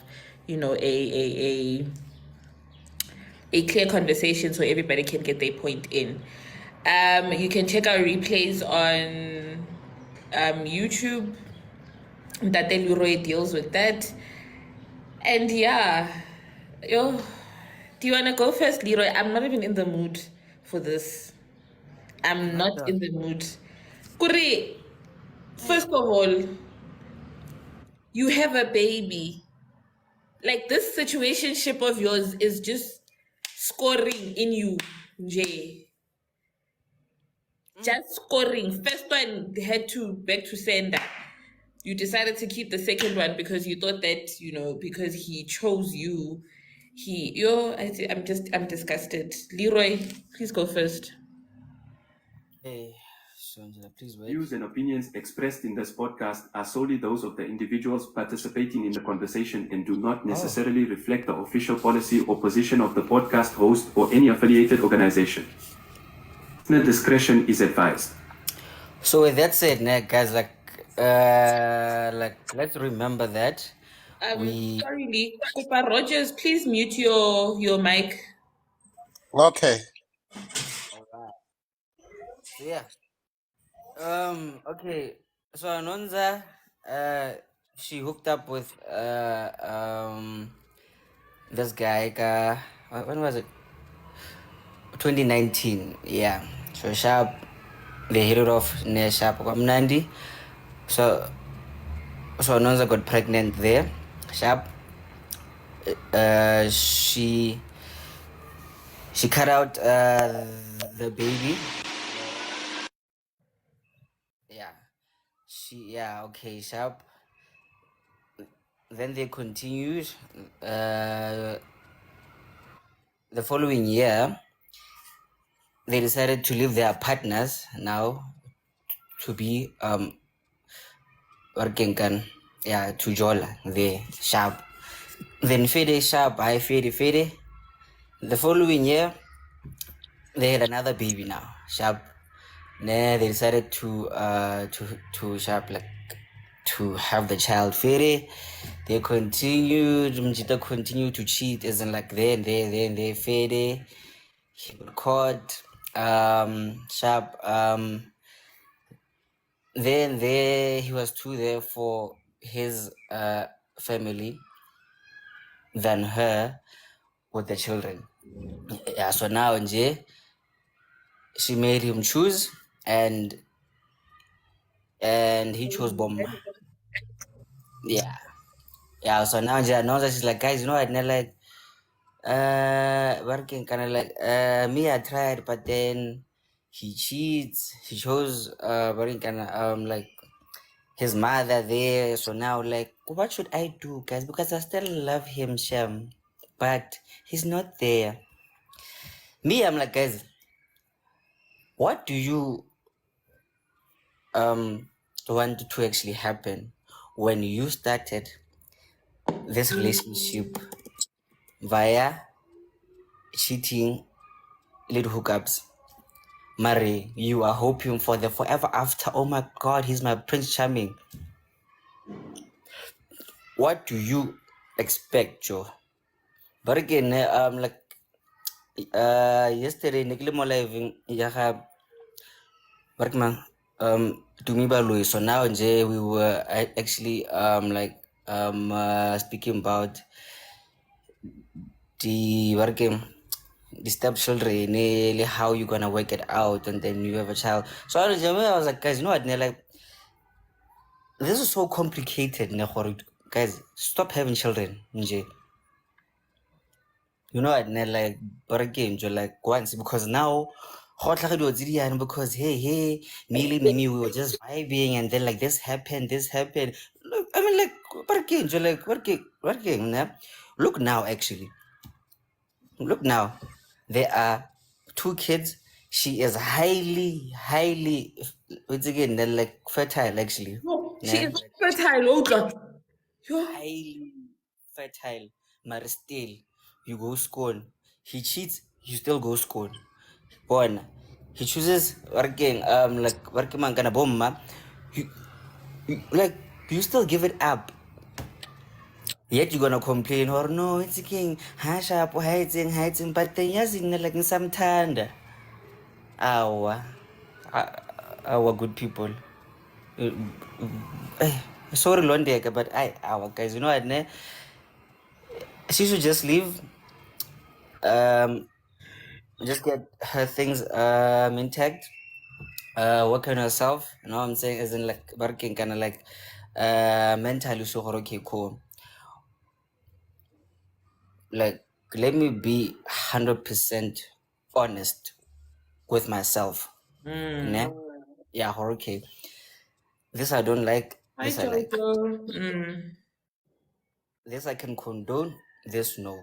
[SPEAKER 1] a clear conversation so everybody can get their point in. You can check our replays on YouTube. That Leroy deals with that. And yeah, do you want to go first, Leroy? I'm not even in the mood for this. I'm not in the mood. Kuri, first of all, you have a baby. Like, this situationship of yours is just scoring in you, Jay. Just scoring. First one had to back to sender. You decided to keep the second one because you thought that, because he chose you, I'm disgusted. Leroy, please go first.
[SPEAKER 2] Hey, so Angela, please wait.
[SPEAKER 8] Views and opinions expressed in this podcast are solely those of the individuals participating in the conversation and do not necessarily reflect the official policy or position of the podcast host or any affiliated organization. Listener discretion is advised.
[SPEAKER 2] So with that said, guys, let's remember that
[SPEAKER 1] Sorry, Lee. Kopa Rogers, please mute your mic.
[SPEAKER 9] Okay.
[SPEAKER 2] So yeah. Okay. So Anonza, she hooked up with this guy. When was it? 2019. Yeah. So Sharp, they hit it off near Sharp Nandi. So Anonza got pregnant there. Sharp. She cut out the baby. Okay, Sharp. Then they continued. The following year, they decided to leave their partners now to be working to Jola, the Sharp. Then Fede Sharp, I Fede. The following year, they had another baby now, Sharp. They decided to Sharp to have the child. Fede, they continued. Mjita continued to cheat, as in then Fede. He got caught. Sharp. Then he was too there for his family than her with the children. Yeah. So now Nje, she made him choose, and he chose Bomba. Yeah. So now Nje knows that she's like, guys, working kind of me, I tried, but then he cheats. He chose working kind of his mother there. So now what should I do, guys? Because I still love him, Shem, but he's not there. Me, I'm like, guys, what do you want to actually happen when you started this relationship via cheating, little hookups? Mary, you are hoping for the forever after. Oh my God, he's my Prince Charming. What do you expect, Joe? But again, like yesterday, Nikli mo live yaha Barkman to me by Louis. So now Jay, we were actually speaking about the working the stepchildren, how you gonna work it out, and then you have a child. So I was like, guys, you know what? Like, this is so complicated. Guys, stop having children. Nje. You know what? Like, but again, you're like once because now, because hey, Mimi, we were just vibing, and then like this happened. Look, I mean, like, but again, you're like working. Look now, actually. Look now, there are 2 kids. She is highly, once again, they're like fertile actually.
[SPEAKER 1] No, she
[SPEAKER 2] Yeah,
[SPEAKER 1] is fertile, Oga. Yo.
[SPEAKER 2] highly fertile. But still, you go school. He cheats, you still go school. One, he chooses working, like working man gonna bomb, like you still give it up. Yet you're gonna complain or no, it's king, hasha, hiding, but then yes, in like some tanda. Our, our good people. Uh, Sorry, Londeka, but our guys, you know what? She should just leave. Just get her things intact. Work on herself. You know what I'm saying? As in like working, kind of like mentally. So okay, cool. Like, let me be 100% honest with myself. Ne? Yeah, okay. This I don't like.
[SPEAKER 1] Hi,
[SPEAKER 2] This I like.
[SPEAKER 1] Jojo.
[SPEAKER 2] This I can condone. This no.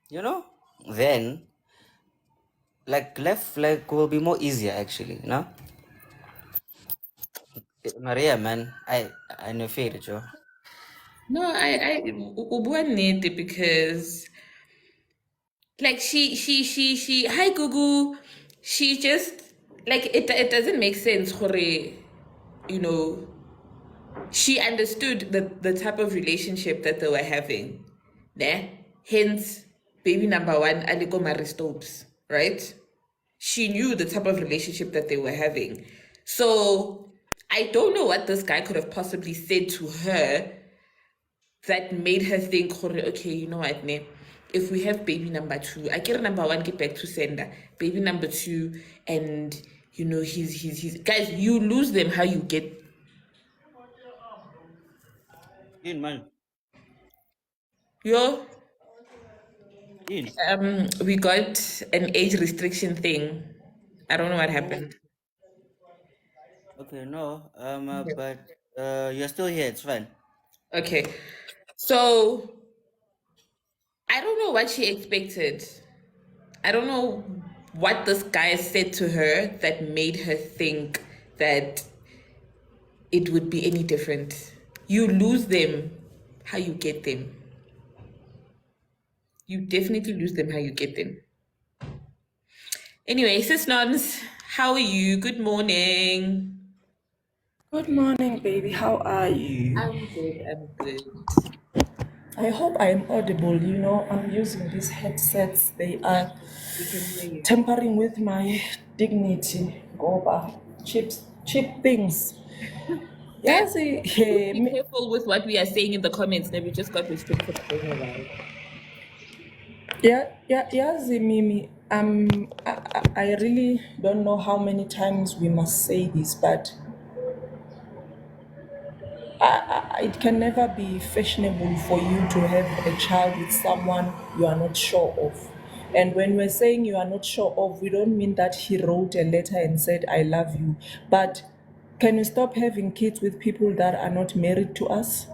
[SPEAKER 2] You know? Then, like, left like will be more easier actually. You know? Maria, man, I know fear, Joe.
[SPEAKER 1] No, I ubua nnete because like she hi Gugu, she just like it doesn't make sense for you know, she understood the type of relationship that they were having. Ne? Hence, baby number one, Aliko Maristopes, right? She knew the type of relationship that they were having. So I don't know what this guy could have possibly said to her that made her think, okay, you know what, ne? If we have baby number two, I get number one, get back to sender. Baby number two, and you know, he's guys, you lose them how you get.
[SPEAKER 2] In man.
[SPEAKER 1] Yo,
[SPEAKER 2] In.
[SPEAKER 1] we got an age restriction thing. I don't know what happened.
[SPEAKER 2] Okay, no. But you're still here. It's fine.
[SPEAKER 1] Okay, so I don't know what she expected. I don't know what this guy said to her that made her think that it would be any different. You lose them how you get them. You definitely lose them how you get them. Anyway, sis Nons, how are you? Good morning.
[SPEAKER 10] Good morning, baby. How are you?
[SPEAKER 1] I'm good, I'm good.
[SPEAKER 10] I hope I am audible. You know, I'm using these headsets. They are
[SPEAKER 1] We can hear you.
[SPEAKER 10] tampering with my dignity. Goba. Cheap things.
[SPEAKER 1] Guys,
[SPEAKER 10] Yes, eh,
[SPEAKER 1] be
[SPEAKER 10] me-
[SPEAKER 1] careful with what we are saying in the comments. Now we just got restricted. I don't know why.
[SPEAKER 10] yes, Mimi. I really don't know how many times we must say this, but it can never be fashionable for you to have a child with someone you are not sure of. And when we're saying you are not sure of, we don't mean that he wrote a letter and said, I love you. But can you stop having kids with people that are not married to us?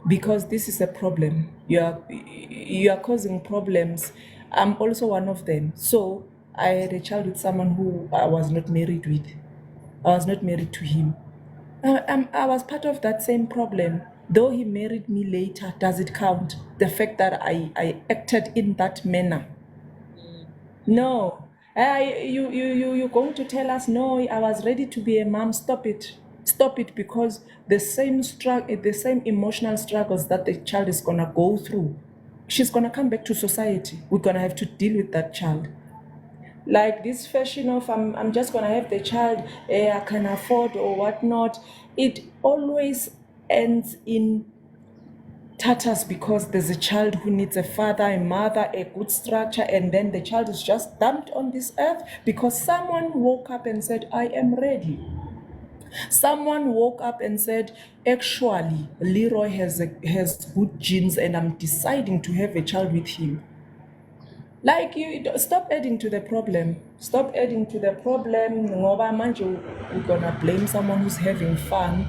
[SPEAKER 10] Because this is a problem. You are causing problems. I'm also one of them. So I had a child with someone who I was not married with. I was not married to him. I was part of that same problem. Though he married me later, does it count? The fact that I acted in that manner? No. You're going to tell us, no, I was ready to be a mom. Stop it. Stop it, because the same emotional struggles that the child is going to go through, she's going to come back to society. We're going to have to deal with that child. Like this fashion of I'm just going to have the child, I can afford or whatnot, it always ends in tatters, because there's a child who needs a father, a mother, a good structure, and then the child is just dumped on this earth because someone woke up and said, I am ready. Someone woke up and said, actually, Leroy has good genes and I'm deciding to have a child with him. Like, you stop adding to the problem. Stop adding to the problem. Ngoba manje we're gonna blame someone who's having fun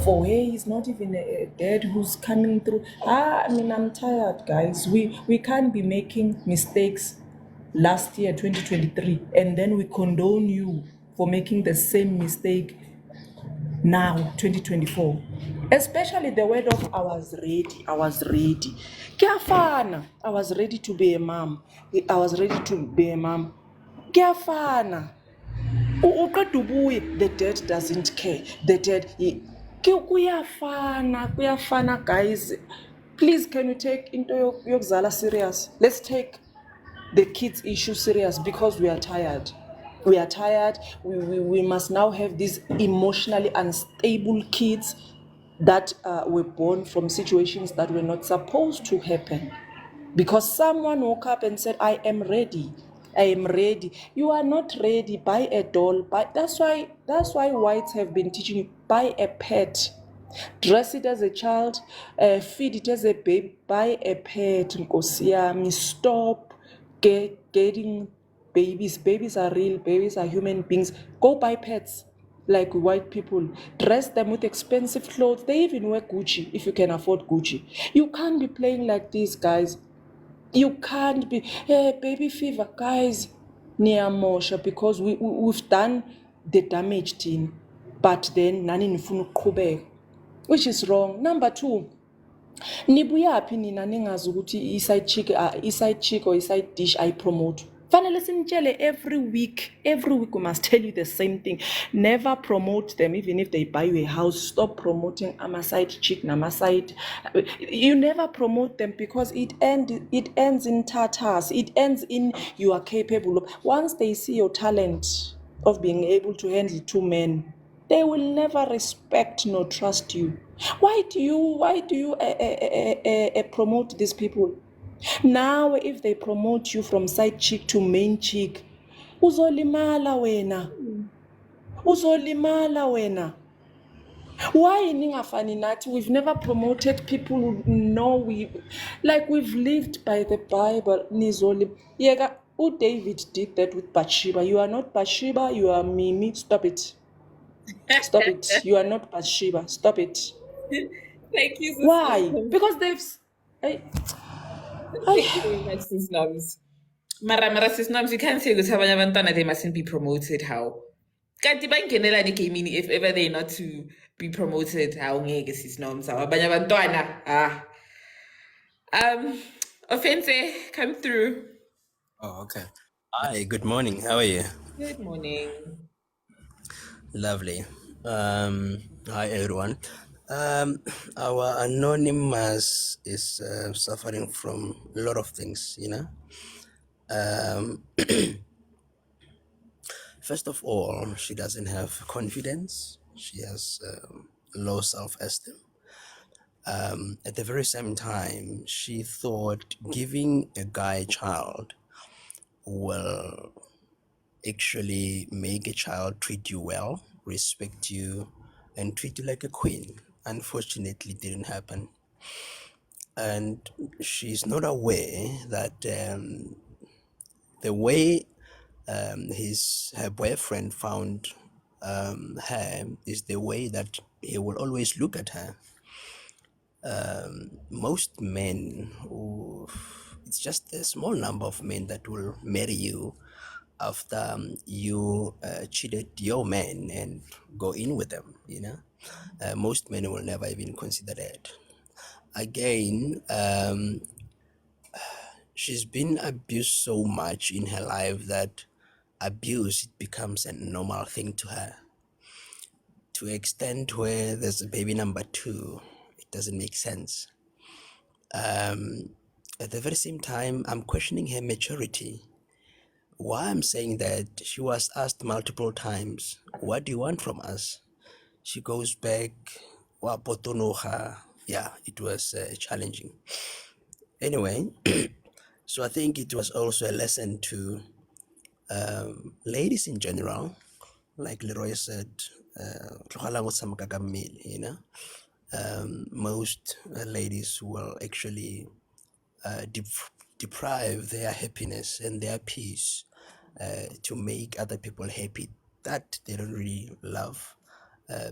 [SPEAKER 10] for, hey, he's not even a dad who's coming through. I mean, I'm tired, guys. We can't be making mistakes last year, 2023, and then we condone you for making the same mistake now, 2024. Especially the word of I was ready. Kuyafana. I was ready to be a mom. I was ready to be a mom. Kuyafana. Uqeda ubuye, the dad doesn't care. The dad, kuyafana, guys. Please, can you take into yokuzala serious? Let's take the kids issue serious, because we are tired. We are tired. We must now have these emotionally unstable kids that were born from situations that were not supposed to happen. Because someone woke up and said, I am ready. I am ready. You are not ready. Buy a doll. That's why whites have been teaching you, buy a pet. Dress it as a child, feed it as a baby, buy a pet. Nkosi yami, stop getting babies. Babies are real, babies are human beings. Go buy pets like white people. Dress them with expensive clothes. They even wear Gucci if you can afford Gucci. You can't be playing like this, guys. You can't be, hey, baby fever, guys. Niyamosha, because we've done the damage thing, but then nani nifuna ukuqhubeka, which is wrong. Number two, nibuyaphi nina ningazi ukuthi i-side chick or i-side dish ayipromote. Fanele sinitshele every week we must tell you the same thing. Never promote them. Even if they buy you a house, stop promoting side chick side. You never promote them, because it ends in tatters. It ends in you are capable of. Once they see your talent of being able to handle two men, they will never respect nor trust you. Why do you promote these people? Now, if they promote you from side chick to main chick, uzolimala wena. Uzolimala wena. Why ningafani nathi? We've never promoted people who know we've lived by the Bible. Nizoli. Yega, David did that with Bathsheba. You are not Bathsheba, you are Mimi. Stop it. Stop it. You are not Bathsheba. Stop it.
[SPEAKER 1] Thank you, Sis
[SPEAKER 10] Why?
[SPEAKER 1] Noms.
[SPEAKER 10] Because they've.
[SPEAKER 1] Thank you very much, Sis Noms. Mara Sis Noms, you can't say ukuthi abanye abantwana they mustn't be promoted. How? Kanti bangenela gaming if ever they not to be promoted. How ngeke Sis Noms? Abanye abantwana. Offense, come through.
[SPEAKER 11] Oh, okay. Hi, good morning. How are you?
[SPEAKER 1] Good morning.
[SPEAKER 11] Lovely. Hi, everyone. Our anonymous is suffering from a lot of things, you know. First of all, she doesn't have confidence. She has low self-esteem. At the very same time, she thought giving a guy a child will actually make a child treat you well, respect you, and treat you like a queen. Unfortunately, it didn't happen. And she's not aware that the way her boyfriend found her is the way that he will always look at her. Most men, it's just a small number of men that will marry you after you cheated your man and go in with them, you know. Most men will never even consider that. Again, she's been abused so much in her life that abuse, it becomes a normal thing to her. To an extent where there's a baby number 2, it doesn't make sense. At the very same time, I'm questioning her maturity. Why I'm saying that, she was asked multiple times, what do you want from us? She goes back, "Wa potonoga." Yeah, it was challenging. Anyway, so I think it was also a lesson to ladies in general, like Leroy said, tlogelang go tshameka ka mmele, you know. Most ladies will actually deprive their happiness and their peace to make other people happy that they don't really love,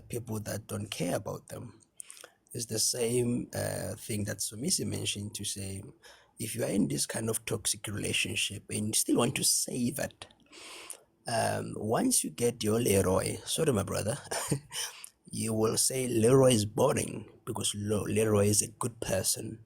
[SPEAKER 11] people that don't care about them. It's the same thing that Sumisi mentioned, to say, if you are in this kind of toxic relationship and you still want to save it, once you get your Leroy, sorry, my brother, you will say Leroy is boring because Leroy is a good person.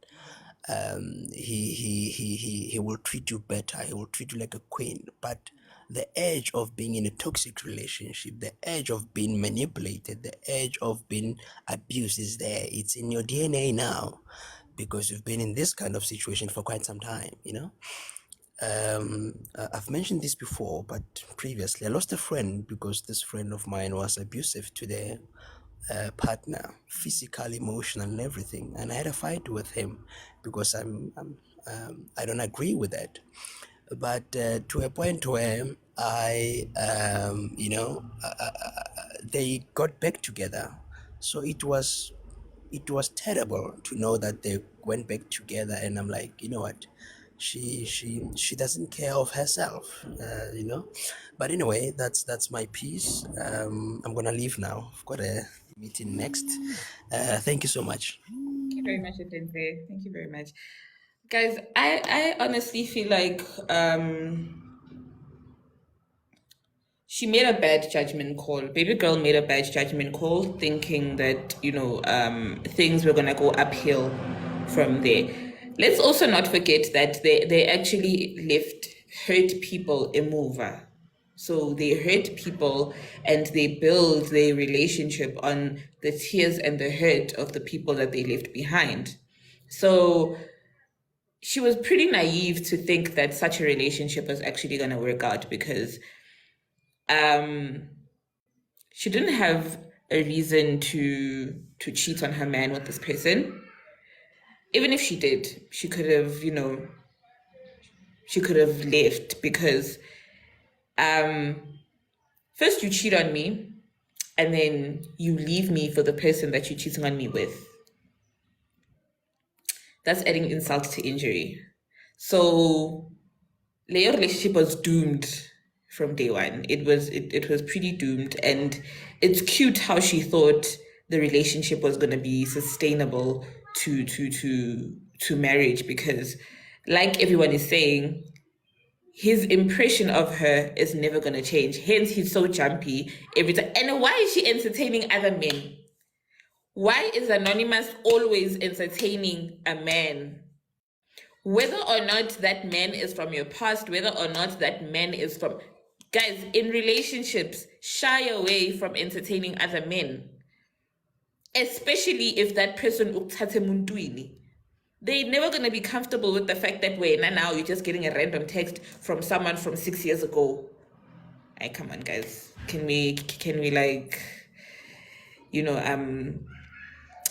[SPEAKER 11] He will treat you better. He will treat you like a queen. But the edge of being in a toxic relationship, the edge of being manipulated, the edge of being abused is there. It's in your DNA now, because you've been in this kind of situation for quite some time, you know. I've mentioned this before, but previously I lost a friend because this friend of mine was abusive to their partner, physical, emotional, and everything. And I had a fight with him because I don't agree with that. But to a point where they got back together. So it was terrible to know that they went back together, and I'm like, you know what, she doesn't care of herself, you know. But anyway, that's my piece. I'm gonna leave now. I've got a meeting next. Thank you so much.
[SPEAKER 1] Thank you very much, Adenze. Thank you very much. Guys, I honestly feel like she made a bad judgment call. Baby girl made a bad judgment call, thinking that, things were gonna go uphill from there. Let's also not forget that they actually left hurt people immover. So they hurt people and they build their relationship on the tears and the hurt of the people that they left behind. So she was pretty naive to think that such a relationship was actually going to work out, because she didn't have a reason to cheat on her man with this person. Even if she did, she could have, she could have left, because first you cheat on me and then you leave me for the person that you're cheating on me with. That's adding insult to injury. So their relationship was doomed from day one. It was pretty doomed, and it's cute how she thought the relationship was going to be sustainable to marriage, because, like everyone is saying, his impression of her is never going to change. Hence, he's so jumpy every time. And why is she entertaining other men? Why is Anonymous always entertaining a man? Whether or not that man is from your past, whether or not that man is from... Guys, in relationships, shy away from entertaining other men. Especially if that person ukuthathe muntwini. They're never going to be comfortable with the fact that now you're just getting a random text from someone from 6 years ago. Hey, come on, guys. Can we like,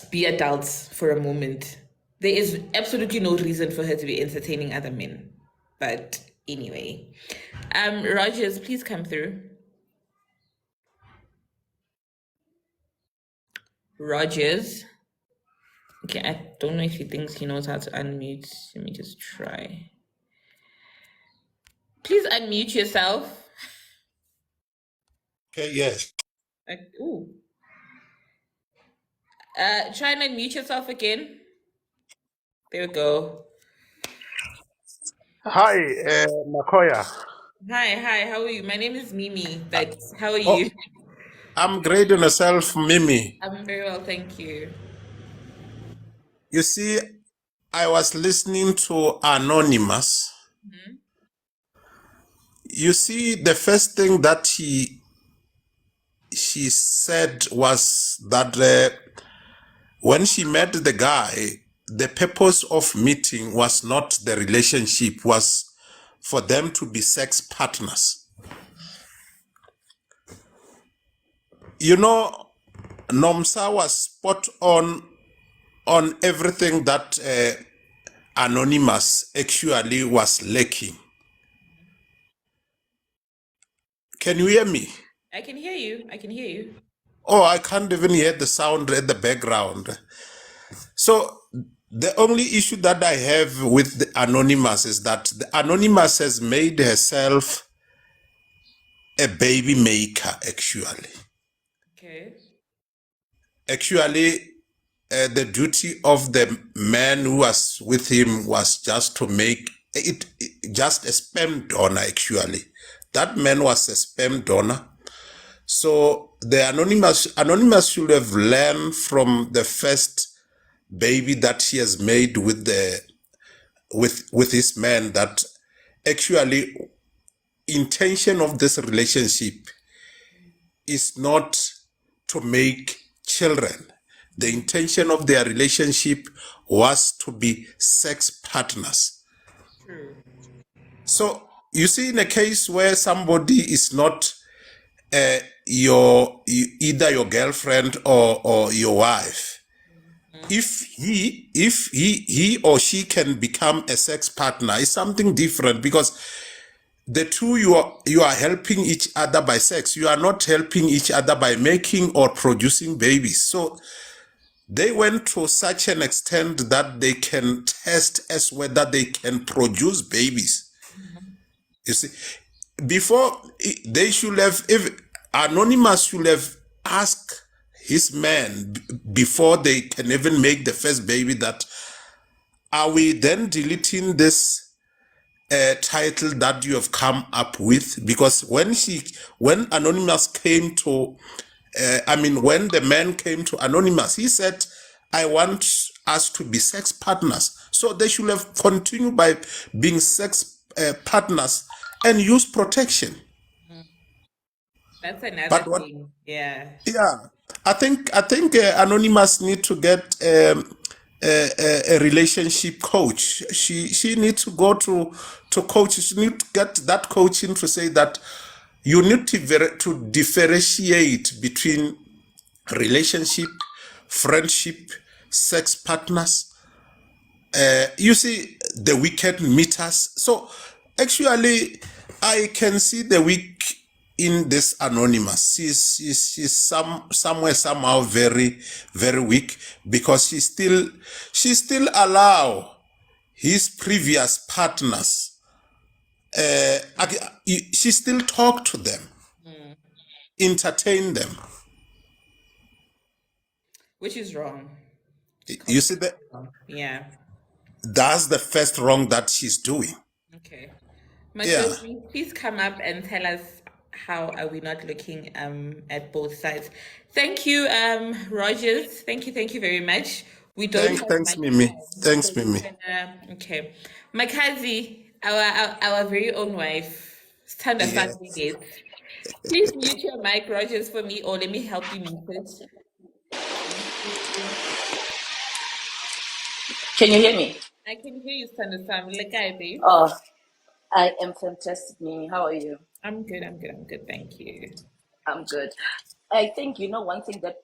[SPEAKER 1] be adults for a moment? There is absolutely no reason for her to be entertaining other men. But anyway, Rogers, please come through. Rogers. Okay, I don't know if he thinks he knows how to unmute. Let me just try. Please unmute yourself.
[SPEAKER 9] Okay, yes.
[SPEAKER 1] Ooh. Try and unmute yourself again. There we go.
[SPEAKER 9] Hi, Makoya.
[SPEAKER 1] Hi, how are you? My name is Mimi, but how are
[SPEAKER 9] Oh,
[SPEAKER 1] you?
[SPEAKER 9] I'm great on yourself, Mimi.
[SPEAKER 1] I'm very well, thank you.
[SPEAKER 9] You see, I was listening to Anonymous. you see, the first thing that she said was that when she met the guy, the purpose of meeting was not the relationship, was for them to be sex partners. You know, Nomsa was spot on everything that Anonymous actually was lacking. Can you hear me?
[SPEAKER 1] I can hear you. I can hear you.
[SPEAKER 9] Oh, I can't even hear the sound at the background. So the only issue that I have with the Anonymous is that the Anonymous has made herself a baby maker, actually.
[SPEAKER 1] Okay.
[SPEAKER 9] Actually, the duty of the man who was with him was just to make it just a sperm donor, actually. That man was a sperm donor. So the Anonymous should have learned from the first baby that he has made with his man that actually intention of this relationship is not to make children. The intention of their relationship was to be sex partners.
[SPEAKER 1] True.
[SPEAKER 9] So you see, in a case where somebody is not either your girlfriend or your wife, if he or she can become a sex partner, it's something different, because the two you are helping each other by sex. You are not helping each other by making or producing babies. So they went to such an extent that they can test as whether they can produce babies. You see, before they should have, if Anonymous should have asked his man before they can even make the first baby, that are we then deleting this title that you have come up with? Because when Anonymous came to when the man came to Anonymous, he said, I want us to be sex partners. So they should have continued by being sex partners and use protection.
[SPEAKER 1] That's another
[SPEAKER 9] But what?
[SPEAKER 1] thing. Yeah.
[SPEAKER 9] Yeah, I think Anonymous need to get a relationship coach. She needs to go to coach. She need to get that coaching to say that you need to differentiate between relationship, friendship, sex partners. You see the wicked meters. So actually, I can see the weak in this Anonymous. She's somewhere somehow very, very weak, because she still allow his previous partners. She still talk to them, entertain them.
[SPEAKER 1] Which is wrong.
[SPEAKER 9] You see that?
[SPEAKER 1] Yeah.
[SPEAKER 9] That's the first wrong that she's doing.
[SPEAKER 1] Okay.
[SPEAKER 9] Yeah.
[SPEAKER 1] Makosi, please come up and tell us how are we not looking at both sides. Thank you, Rogers. Thank you very much. We don't have
[SPEAKER 9] Thanks,
[SPEAKER 1] much
[SPEAKER 9] Mimi.
[SPEAKER 1] time,
[SPEAKER 9] Thanks,
[SPEAKER 1] so we're
[SPEAKER 9] Mimi.
[SPEAKER 1] okay. Makazi, our very own wife, Standa
[SPEAKER 9] Yes.
[SPEAKER 1] family dates. Please mute your mic, Rogers, for me, or let me help you mute it.
[SPEAKER 12] Can you hear me?
[SPEAKER 1] I can hear you, Standa family. Like, babe.
[SPEAKER 12] Oh, I am fantastic, Mimi. How are you?
[SPEAKER 1] I'm good. Thank you.
[SPEAKER 12] I'm good. I think, one thing that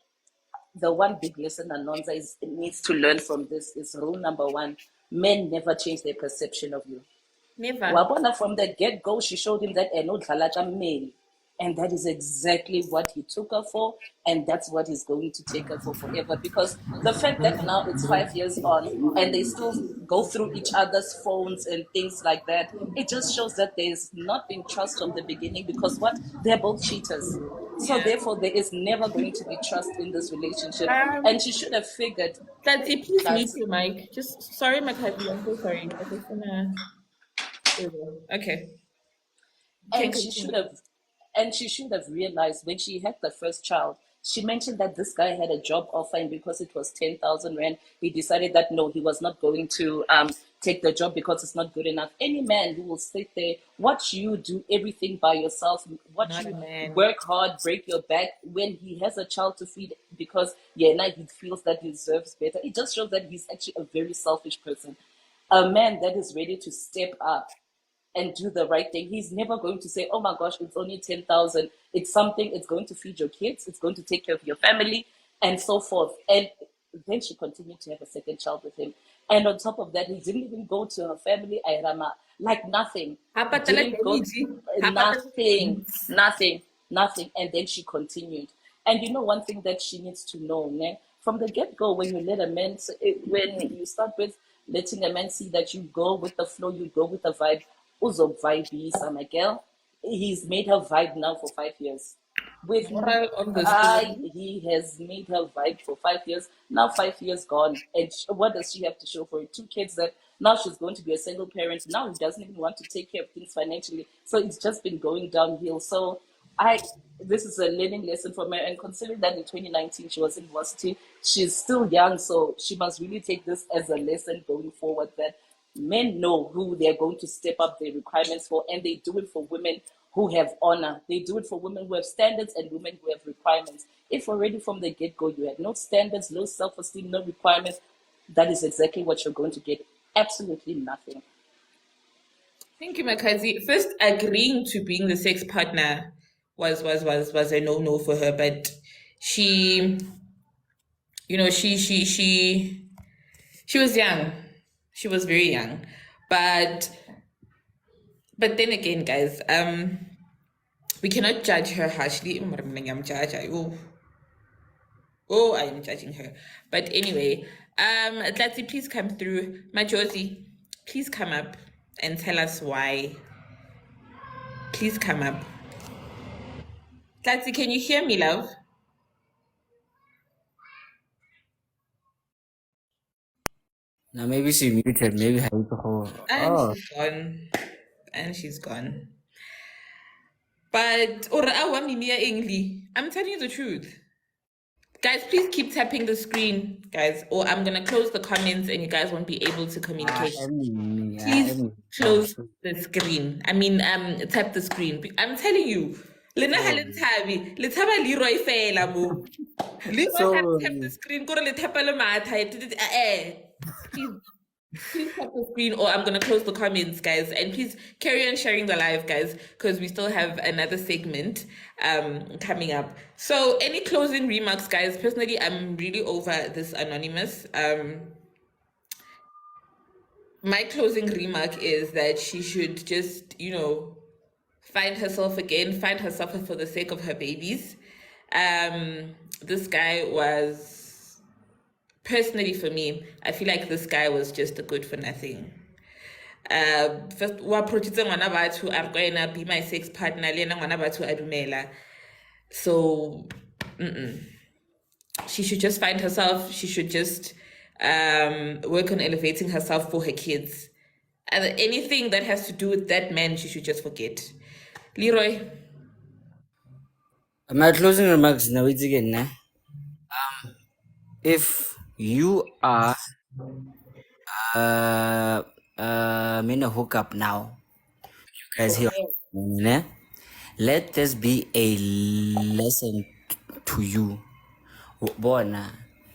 [SPEAKER 12] the one big lesson Anonza needs to learn from this is rule number one: men never change their perception of you.
[SPEAKER 1] Never.
[SPEAKER 12] Wabona, from the get-go, she showed him that male. And that is exactly what he took her for, and that's what he's going to take her for forever. Because the fact that now it's 5 years on and they still go through each other's phones and things like that, it just shows that there's not been trust from the beginning, because they're both cheaters. So therefore, there is never going to be trust in this relationship. And she should have figured.
[SPEAKER 1] Tati, please mute your mic. Just sorry, Makazi, I'm so sorry. I just wanna. Okay.
[SPEAKER 12] And she should have realized when she had the first child She mentioned that this guy had a job offer, and because it was 10,000 rand, he decided that no, he was not going to take the job because it's not good enough. Any man who will sit there, watch you do everything by yourself, watch
[SPEAKER 1] Not a
[SPEAKER 12] you
[SPEAKER 1] man.
[SPEAKER 12] work hard, break your back when he has a child to feed because yeah, now he feels that he deserves better. It just shows that he's actually a very selfish person. A man that is ready to step up and do the right thing. He's never going to say, "Oh my gosh, it's only 10,000." It's something. It's going to feed your kids. It's going to take care of your family, and so forth. And then she continued to have a second child with him. And on top of that, he didn't even go to her family, Ayrama, like nothing.
[SPEAKER 1] Hapatala
[SPEAKER 12] Didn't go,
[SPEAKER 1] damage. Hapatala
[SPEAKER 12] nothing,
[SPEAKER 1] beats.
[SPEAKER 12] nothing, nothing. And then she continued. And you know, one thing that she needs to know, ne? From the get go, when you let a man, when you start with letting a man see that you go with the flow, you go with the vibe, uzokuvibisa, my girl. He's made her vibe now for 5 years. With
[SPEAKER 1] Moral of the story.
[SPEAKER 12] he has made her vibe for 5 years. Now 5 years gone. And what does she have to show for it? Two kids that now she's going to be a single parent. Now he doesn't even want to take care of things financially. So it's just been going downhill. So this is a learning lesson for her. And considering that in 2019 she was in university, she's still young. So she must really take this as a lesson going forward that men know who they're going to step up their requirements for, and they do it for women who have honor. They do it for women who have standards and women who have requirements. If already from the get go you had no standards, no self esteem, no requirements, that is exactly what you're going to get. Absolutely nothing.
[SPEAKER 1] Thank you, Makazi. First, agreeing to being the sex partner was a no for her, but she, she was young. She was very young, but then again, guys, we cannot judge her harshly. Oh, I am judging her. But anyway, Tlatsi, please come through. Majosi, please come up and tell us why. Please come up. Tlatsi, can you hear me, love?
[SPEAKER 2] Now maybe she muted. Maybe I need to hold.
[SPEAKER 1] And
[SPEAKER 2] Oh,
[SPEAKER 1] she's gone. And she's gone. But I'm telling you the truth. Guys, please keep tapping the screen, guys, or I'm gonna close the comments and you guys won't be able to communicate. Please close the screen. I mean, tap the screen. I'm telling you. Lena halen tabi, le taba Leroy fela mo. Leroy have tap the screen. Go to le tapa le matha. Please tap the screen, or I'm gonna close the comments, guys. And please carry on sharing the live, guys, because we still have another segment coming up. So, any closing remarks, guys? Personally, I'm really over this anonymous. My closing remark is that she should just, find herself again, find herself for the sake of her babies. This guy was, personally for me, I feel like this guy was just a good for nothing. First, wa approachitse ngwana batho a re kwa ena be my sex partner, le ena ngwana batho a dumela. So, she should just find herself. She should just work on elevating herself for her kids. And anything that has to do with that man, she should just forget. Leroy.
[SPEAKER 2] my closing remarks now. It's again, nah. If you are in a hookup now, guys here, nah, let this be a lesson to you. Bona,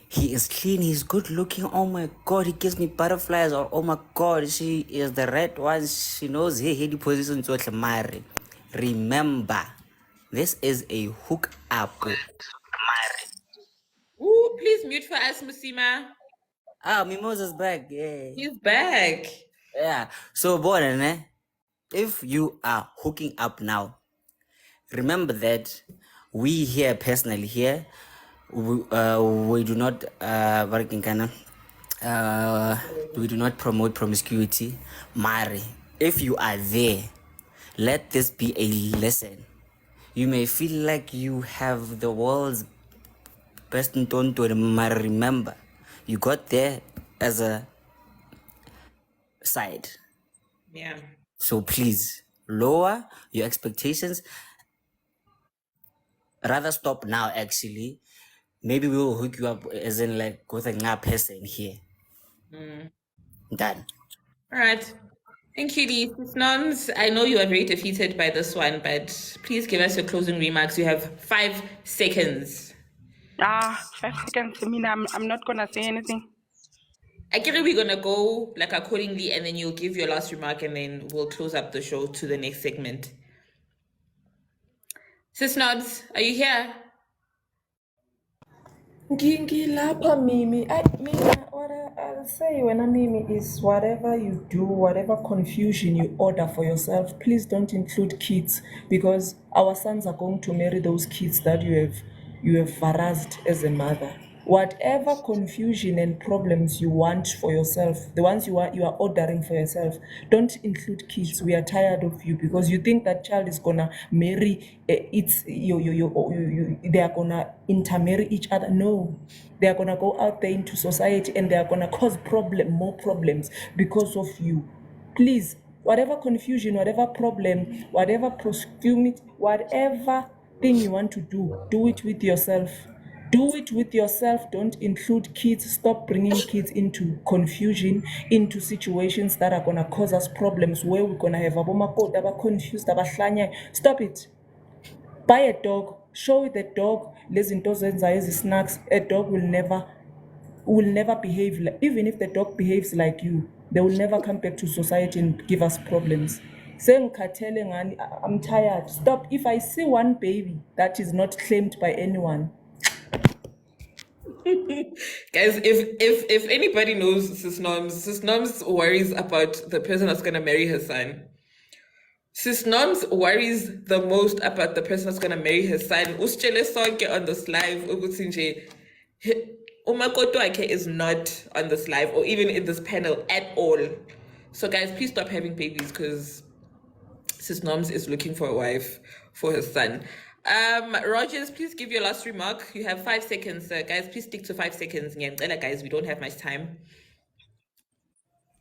[SPEAKER 2] he is clean, he's good looking. Oh my god, he gives me butterflies. Or oh my god, she is the right one. She knows he position to marry. Remember, this is a hook up.
[SPEAKER 1] Ooh, please mute for us, Musima.
[SPEAKER 2] Ah, Mimosa's back. Yeah.
[SPEAKER 1] He's back.
[SPEAKER 2] Yeah. So, Bona, if you are hooking up now, remember that we here personally here, we do not we do not promote promiscuity. Mari, if you are there, let this be a lesson. You may feel like you have the world's best ntonto, but remember, you got there as a side.
[SPEAKER 1] Yeah.
[SPEAKER 2] So please lower your expectations. rather stop now. Actually, maybe we will hook you up, as in like with a nga person here. Done.
[SPEAKER 1] All right. Thank you, Lee. Nons, I know you are very defeated by this one, but please give us your closing remarks. You have 5 seconds.
[SPEAKER 5] 5 seconds. I mean, I'm not gonna say anything.
[SPEAKER 1] Actually, we're gonna go like accordingly, and then you'll give your last remark, and then we'll close up the show to the next segment. Sis Nods, are you here?
[SPEAKER 10] Ngilapha Mimi. What I'll say when I'm Mimi is whatever you do, whatever confusion you order for yourself, please don't include kids, because our sons are going to marry those kids that you have harassed as a mother. Whatever confusion and problems you want for yourself, the ones you are ordering for yourself, don't include kids. We are tired of you, because you think that child is gonna marry. They are gonna intermarry each other. No, they are gonna go out there into society and they are gonna cause more problems because of you. Please, whatever confusion, whatever problem, whatever proximity, whatever thing you want to do it with yourself. Do it with yourself. Don't include kids. Stop bringing kids into confusion, into situations that are going to cause us problems, where we're going to have abomakoti confused. Stop it. Buy a dog. Show the dog lezinto ozenzayo snacks. A dog will never behave even if the dog behaves like you, they will never come back to society and give us problems. Sengikhathele ngani, I'm tired. Stop. If I see one baby that is not claimed by anyone,
[SPEAKER 1] Guys, if anybody knows Sis Noms worries about the person that's gonna marry her son. Sis Noms worries the most about the person that's gonna marry her son. Usitshele sonke on this live ukuthi nje umakoti wakhe is not on this live or even in this panel at all. So guys, please stop having babies, because Sis Noms is looking for a wife for her son. Rogers, please give your last remark. You have 5 seconds, guys. Please stick to 5 seconds. Guys, we don't have much time.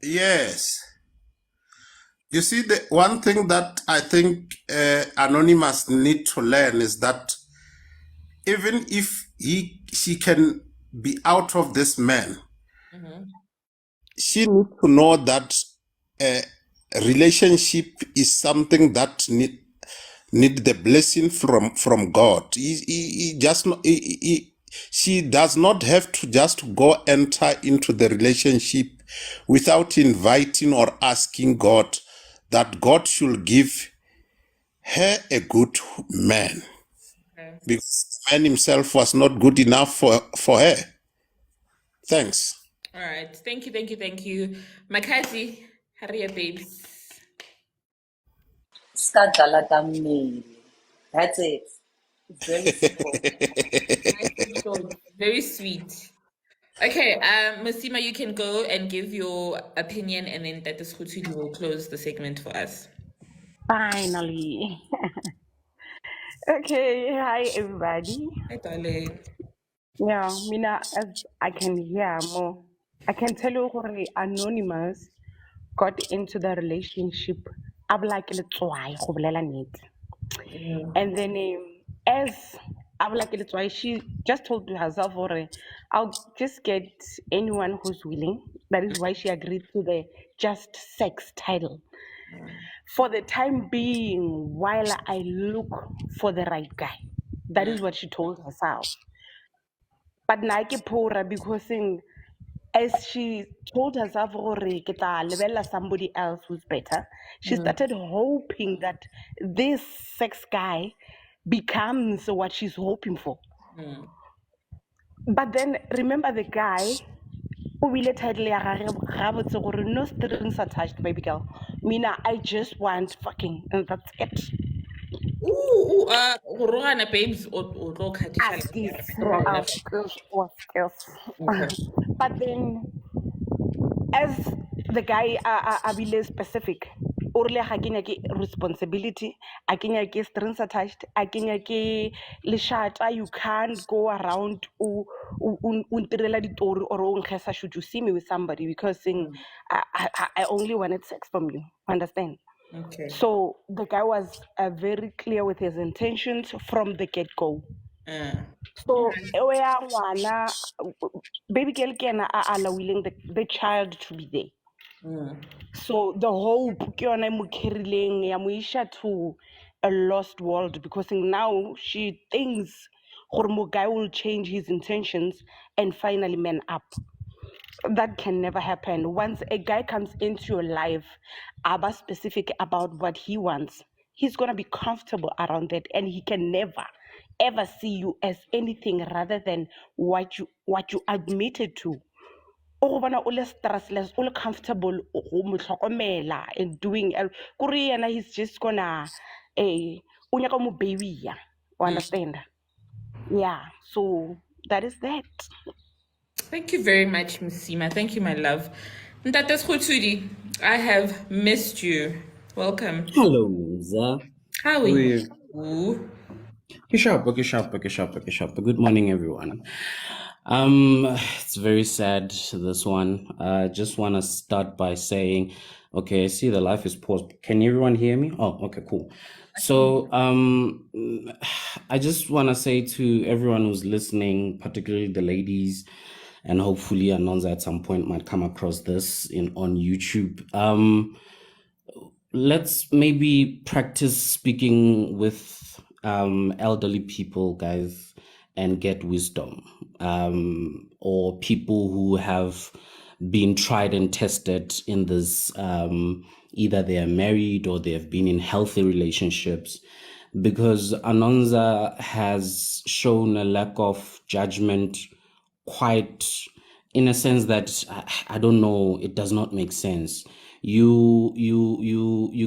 [SPEAKER 9] Yes. You see, the one thing that I think Anonymous need to learn is that even if she can be out of this man, she needs to know that relationship is something that need the blessing from God. She does not have to just go enter into the relationship without inviting or asking God that God should give her a good man.
[SPEAKER 1] Okay.
[SPEAKER 9] Because the man himself was not good enough for her. Thanks.
[SPEAKER 1] All right. Thank you. Makazi, hurry up, babes.
[SPEAKER 12] Skadala Tamil. That's it. It's very simple.
[SPEAKER 1] Nice and short. Very sweet. Okay, Masima, you can go and give your opinion, and then Dr. Skutuli will close the segment for us.
[SPEAKER 5] Finally. Okay, hi everybody.
[SPEAKER 1] Hi, darling.
[SPEAKER 5] Yeah, Mina, as I can hear more, I can tell you already Anonymous got into the relationship. I'm like, and then as I'm like, it's why she just told herself, "Ore, I'll just get anyone who's willing." That is why she agreed to the just sex title. For the time being, while I look for the right guy. That is what she told herself. But Nike Pora, because as she told herself, "Ke tla lebella somebody else who's better," she started hoping that this sex guy becomes what she's hoping for. But then remember the guy who really title ya gagwe gore no strings attached, baby girl. Mina, I just want fucking, and that's it.
[SPEAKER 1] Rogana, babes, or Okay.
[SPEAKER 5] But then, as the guy abile specific, orle ga ke nyake responsibility, a ke nyake strings attached, a ke nyake leshata. You can't go around o ntirela ditori or o nkgesa should you see me with somebody, because I only wanted sex from you. Understand?
[SPEAKER 1] Okay.
[SPEAKER 13] So the guy was very clear with his intentions from the get-go. So where ngwana, baby girl can allowing the child to be there. So the hope ke yona e mo carrying ya mo isha to a lost world, because now she thinks gore mo guy will change his intentions and finally man up. That can never happen. Once a guy comes into your life, aba specific about what he wants, he's gonna be comfortable around that, and he can never ever see you as anything rather than what you admitted to. O bona o le stressless, o le comfortable go mo tlhokomela and doing kore yena he's just gonna o nyaka mo baby ya, understand? Yeah, so that is that.
[SPEAKER 1] Thank you very much, Miss Sima. Thank you, my love. Ntates Khutudi, I have missed you. Welcome.
[SPEAKER 2] Hello, Musa.
[SPEAKER 1] How are you?
[SPEAKER 2] Kishapo. Good morning, everyone. It's very sad, this one. I just want to start by saying, okay, I see the life is paused. Can everyone hear me? Oh, okay, cool. So, I just want to say to everyone who's listening, particularly the ladies, and hopefully Anonza at some point might come across this on YouTube. Let's maybe practice speaking with elderly people, guys, and get wisdom. Or people who have been tried and tested in this, either they are married or they have been in healthy relationships. Because Anonza has shown a lack of judgment, quite in a sense that I don't know, it does not make sense. You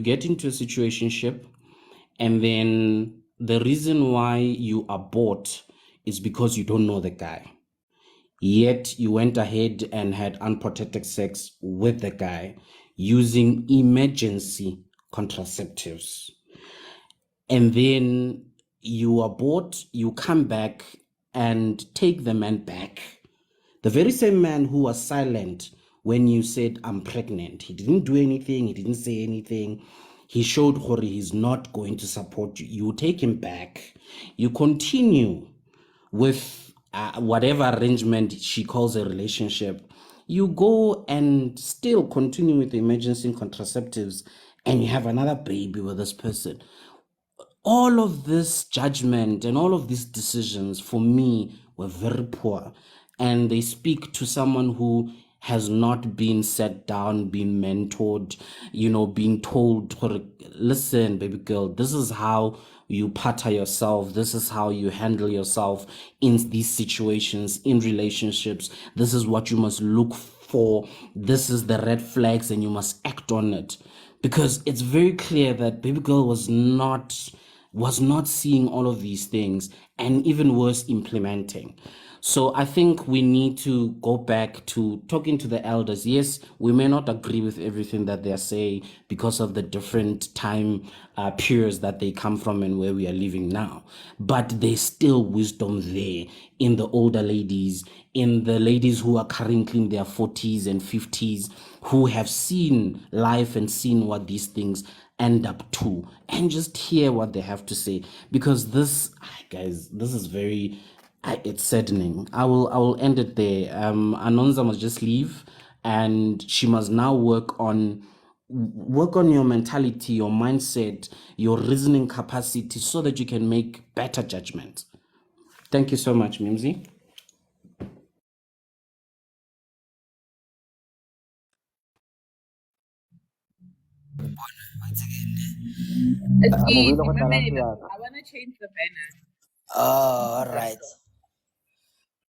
[SPEAKER 2] get into a situationship, and then the reason why you abort is because you don't know the guy. Yet you went ahead and had unprotected sex with the guy using emergency contraceptives. And then you abort, you come back and take the man back. The very same man who was silent when you said, I'm pregnant. He didn't do anything. He didn't say anything. He showed Hori he's not going to support you. You take him back. You continue with whatever arrangement she calls a relationship. You go and still continue with the emergency contraceptives, and you have another baby with this person. All of this judgment and all of these decisions for me were very poor, and they speak to someone who has not been sat down, been mentored, being told, listen, baby girl, this is how you pattern yourself, this is how you handle yourself in these situations, in relationships, this is what you must look for, this is the red flags, and you must act on it. Because it's very clear that baby girl was not seeing all of these things, and even worse, implementing. So I think we need to go back to talking to the elders. Yes, we may not agree with everything that they're saying because of the different time periods that they come from and where we are living now, but there's still wisdom there in the older ladies, in the ladies who are currently in their 40s and 50s, who have seen life and seen what these things end up to, and just hear what they have to say. Because this, guys, this is very, it's saddening. I will end it there. Anonza must just leave, and she must now work on your mentality, your mindset, your reasoning capacity, so that you can make better judgments. Thank you so much, Mimsy.
[SPEAKER 1] I want to change the banner.
[SPEAKER 2] All right.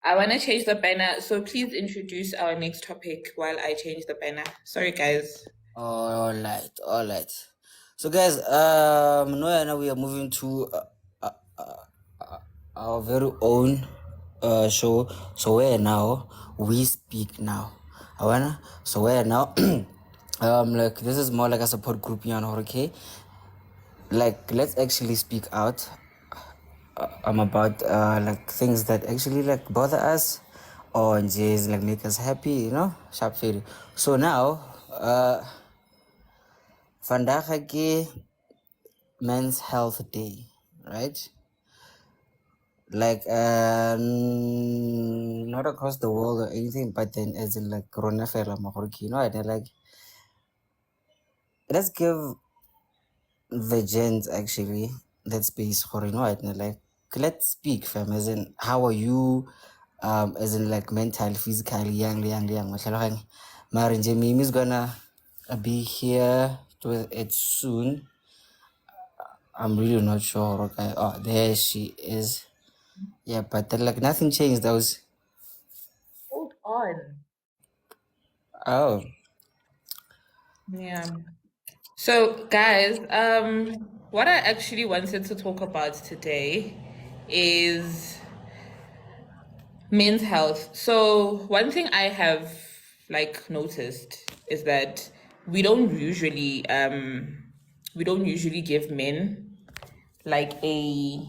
[SPEAKER 1] I want to change the banner, so please introduce our next topic while I change the banner. Sorry, guys.
[SPEAKER 2] All right. So, guys, now we are moving to our very own show. So where now we speak now. So where now like this is more like a support group, okay? Like, let's actually speak out about like things that actually like bother us, or just like make us happy, sharp feel. So now vandaag ke Men's Health Day, right? Like not across the world or anything, but then as in like rona fela magorke, you know, and like let's give the gents actually that space for, you know, and like let's speak fam, as in how are you, as in like mental, physically, young matlhaloganye. Mara nje Mimi is gonna be here to it soon. I'm really not sure. Okay, oh there she is. Yeah, but then, like nothing changed. That was
[SPEAKER 1] Hold on.
[SPEAKER 2] oh.
[SPEAKER 1] Yeah. So, guys, what I actually wanted to talk about today is men's health. So, one thing I have like noticed is that we don't usually give men like a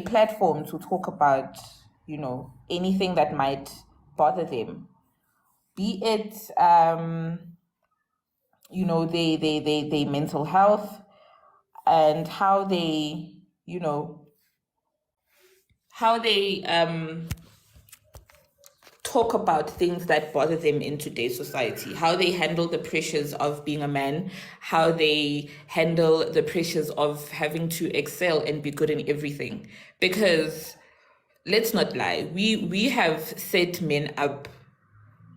[SPEAKER 1] platform to talk about, you know, anything that might bother them, be it you know, they mental health, and how they, you know, how they talk about things that bother them in today's society, how they handle the pressures of being a man, how they handle the pressures of having to excel and be good in everything. Because let's not lie, we have set men up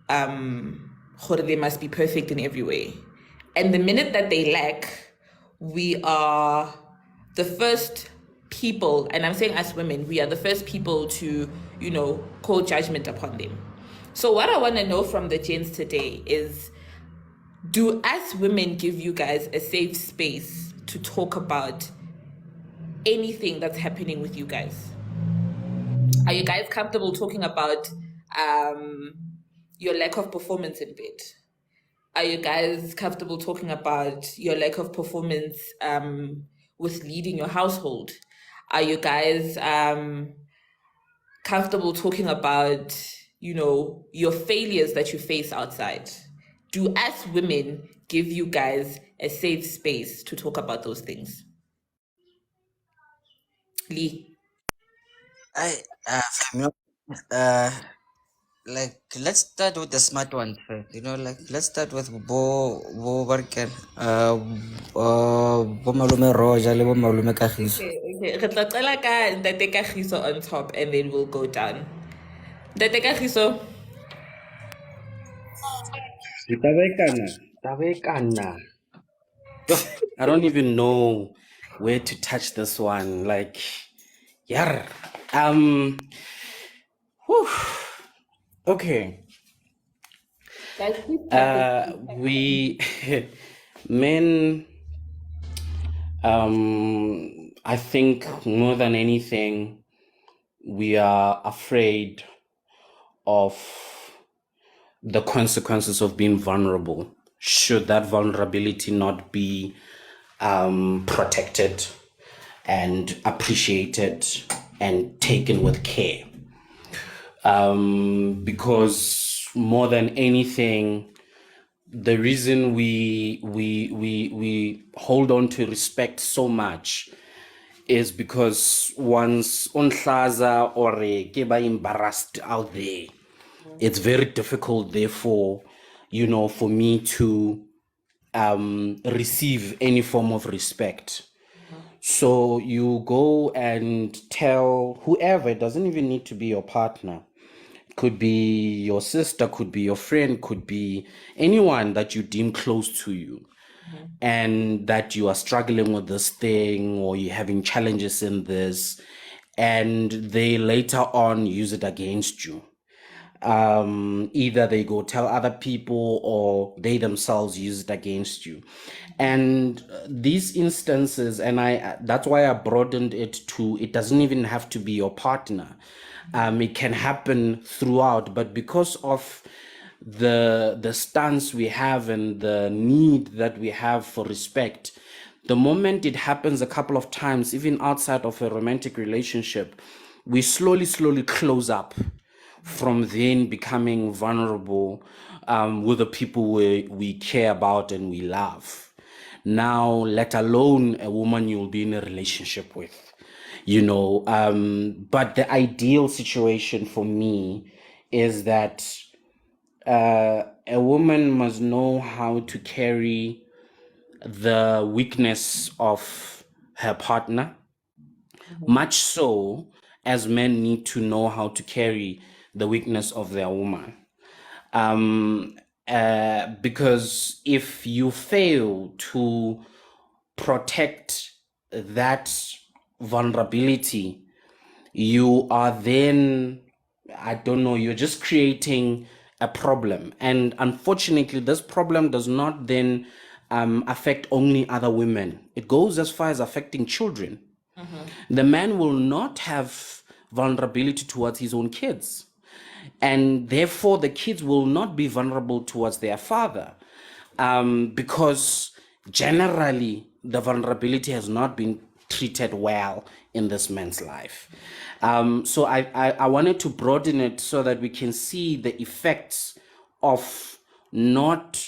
[SPEAKER 1] they must be perfect in every way. And the minute that they lack, we are the first people, and I'm saying as women, we are the first people to, you know, call judgment upon them. So what I want to know from the gents today is, do us women give you guys a safe space to talk about anything that's happening with you guys? Are you guys comfortable talking about your lack of performance in bed? Are you guys comfortable talking about your lack of performance with leading your household? Are you guys comfortable talking about, you know, your failures that you face outside? Do us women give you guys a safe space to talk about those things? Lee.
[SPEAKER 2] You know, uh, like let's start with the smart one first. You know, like let's start with Bo Barken, Bo Malume Roja, le Bo Malume Kagiso.
[SPEAKER 1] Okay. Re tla qala ka Ntate Kagiso on top, and then we'll go down. Ntate Kagiso.
[SPEAKER 11] Tabekana. I don't even know where to touch this one. Like, yeah. Whew. Okay.
[SPEAKER 1] Guys, keep tapping.
[SPEAKER 11] We men. I think more than anything, we are afraid of the consequences of being vulnerable. Should that vulnerability not be protected and appreciated and taken with care? Because more than anything, the reason we hold on to respect so much is because once unhlaza or ke ba embarrassed out there, it's very difficult, therefore, you know, for me to receive any form of respect. So you go and tell whoever, it doesn't even need to be your partner. Could be your sister, could be your friend, could be anyone that you deem close to you, and that you are struggling with this thing or you're having challenges in this, and they later on use it against you. Either they go tell other people or they themselves use it against you. And these instances, and that's why I broadened it to, it doesn't even have to be your partner. It can happen throughout, but because of the stance we have and the need that we have for respect, the moment it happens a couple of times, even outside of a romantic relationship, we slowly close up.
[SPEAKER 2] from then becoming vulnerable with the people we care about and we love. Now, let alone a woman you'll be in a relationship with, you know. But the ideal situation for me is that a woman must know how to carry the weakness of her partner, much so as men need to know how to carry the weakness of their woman. Because if you fail to protect that vulnerability, you are then, I don't know, you're just creating a problem. And unfortunately, this problem does not then affect only other women. It goes as far as affecting children. The man will not have vulnerability towards his own kids. And therefore, the kids will not be vulnerable towards their father, because generally the vulnerability has not been treated well in this man's life. So I wanted to broaden it so that we can see the effects of not,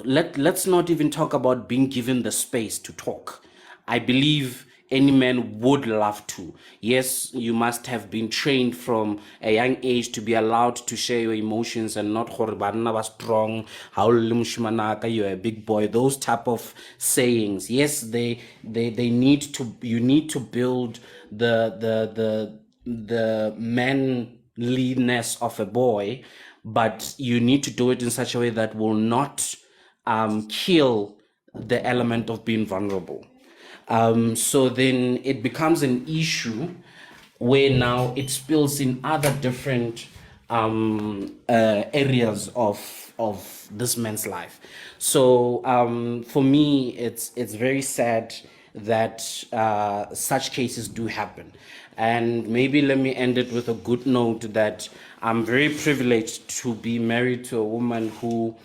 [SPEAKER 2] let's not even talk about being given the space to talk. I believe any man would love to. Yes, you must have been trained from a young age to be allowed to share your emotions and not gore banna ba strong, how you're a big boy, those type of sayings. Yes, they need to, you need to build the manliness of a boy, but you need to do it in such a way that will not kill the element of being vulnerable. So then it becomes an issue where now it spills in other different areas of this man's life. So for me, it's very sad that such cases do happen. And maybe let me end it with a good note that I'm very privileged to be married to a woman who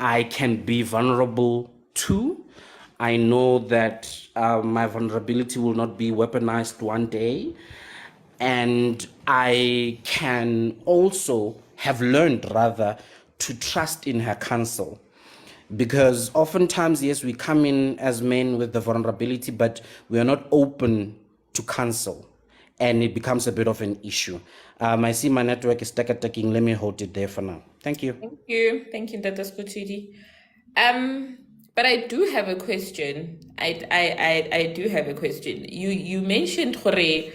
[SPEAKER 2] I can be vulnerable to. I know that my vulnerability will not be weaponized one day. And I can also have learned, rather, to trust in her counsel. Because oftentimes, yes, we come in as men with the vulnerability, but we are not open to counsel. And it becomes a bit of an issue. I see my network is taking. Let me hold it there for now. Thank you.
[SPEAKER 1] Thank you, Dr. Skutidi. But I do have a question. I do have a question. You mentioned Hore,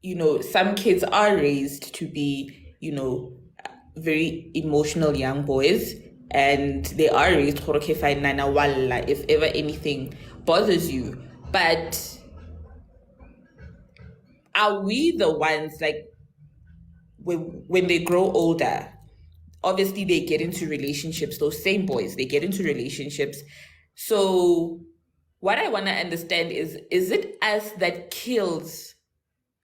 [SPEAKER 1] you know, some kids are raised to be, you know, very emotional young boys, and they are raised Hore ke fine nana walla if ever anything bothers you. But are we the ones, like, when they grow older, obviously they get into relationships, those same boys, they get into relationships. So what I want to understand is it us that kills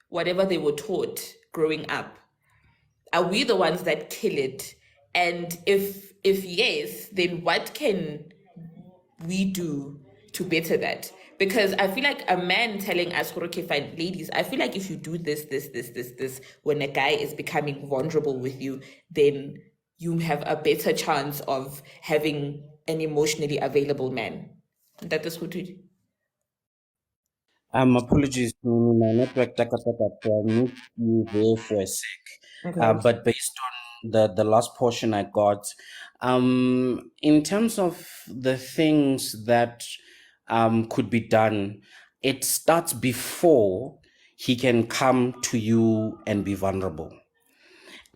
[SPEAKER 1] whatever they were taught growing up? Are we the ones that kill it? And if yes, then what can we do to better that? Because I feel like a man telling us, okay, fine, ladies, I feel like if you do this, when a guy is becoming vulnerable with you, then you have a better chance of having an emotionally available man. That is what we
[SPEAKER 2] Apologies, my network so I missed you there for a sec.
[SPEAKER 1] Okay.
[SPEAKER 2] But based on the last portion I got, in terms of the things that could be done, it starts before he can come to you and be vulnerable.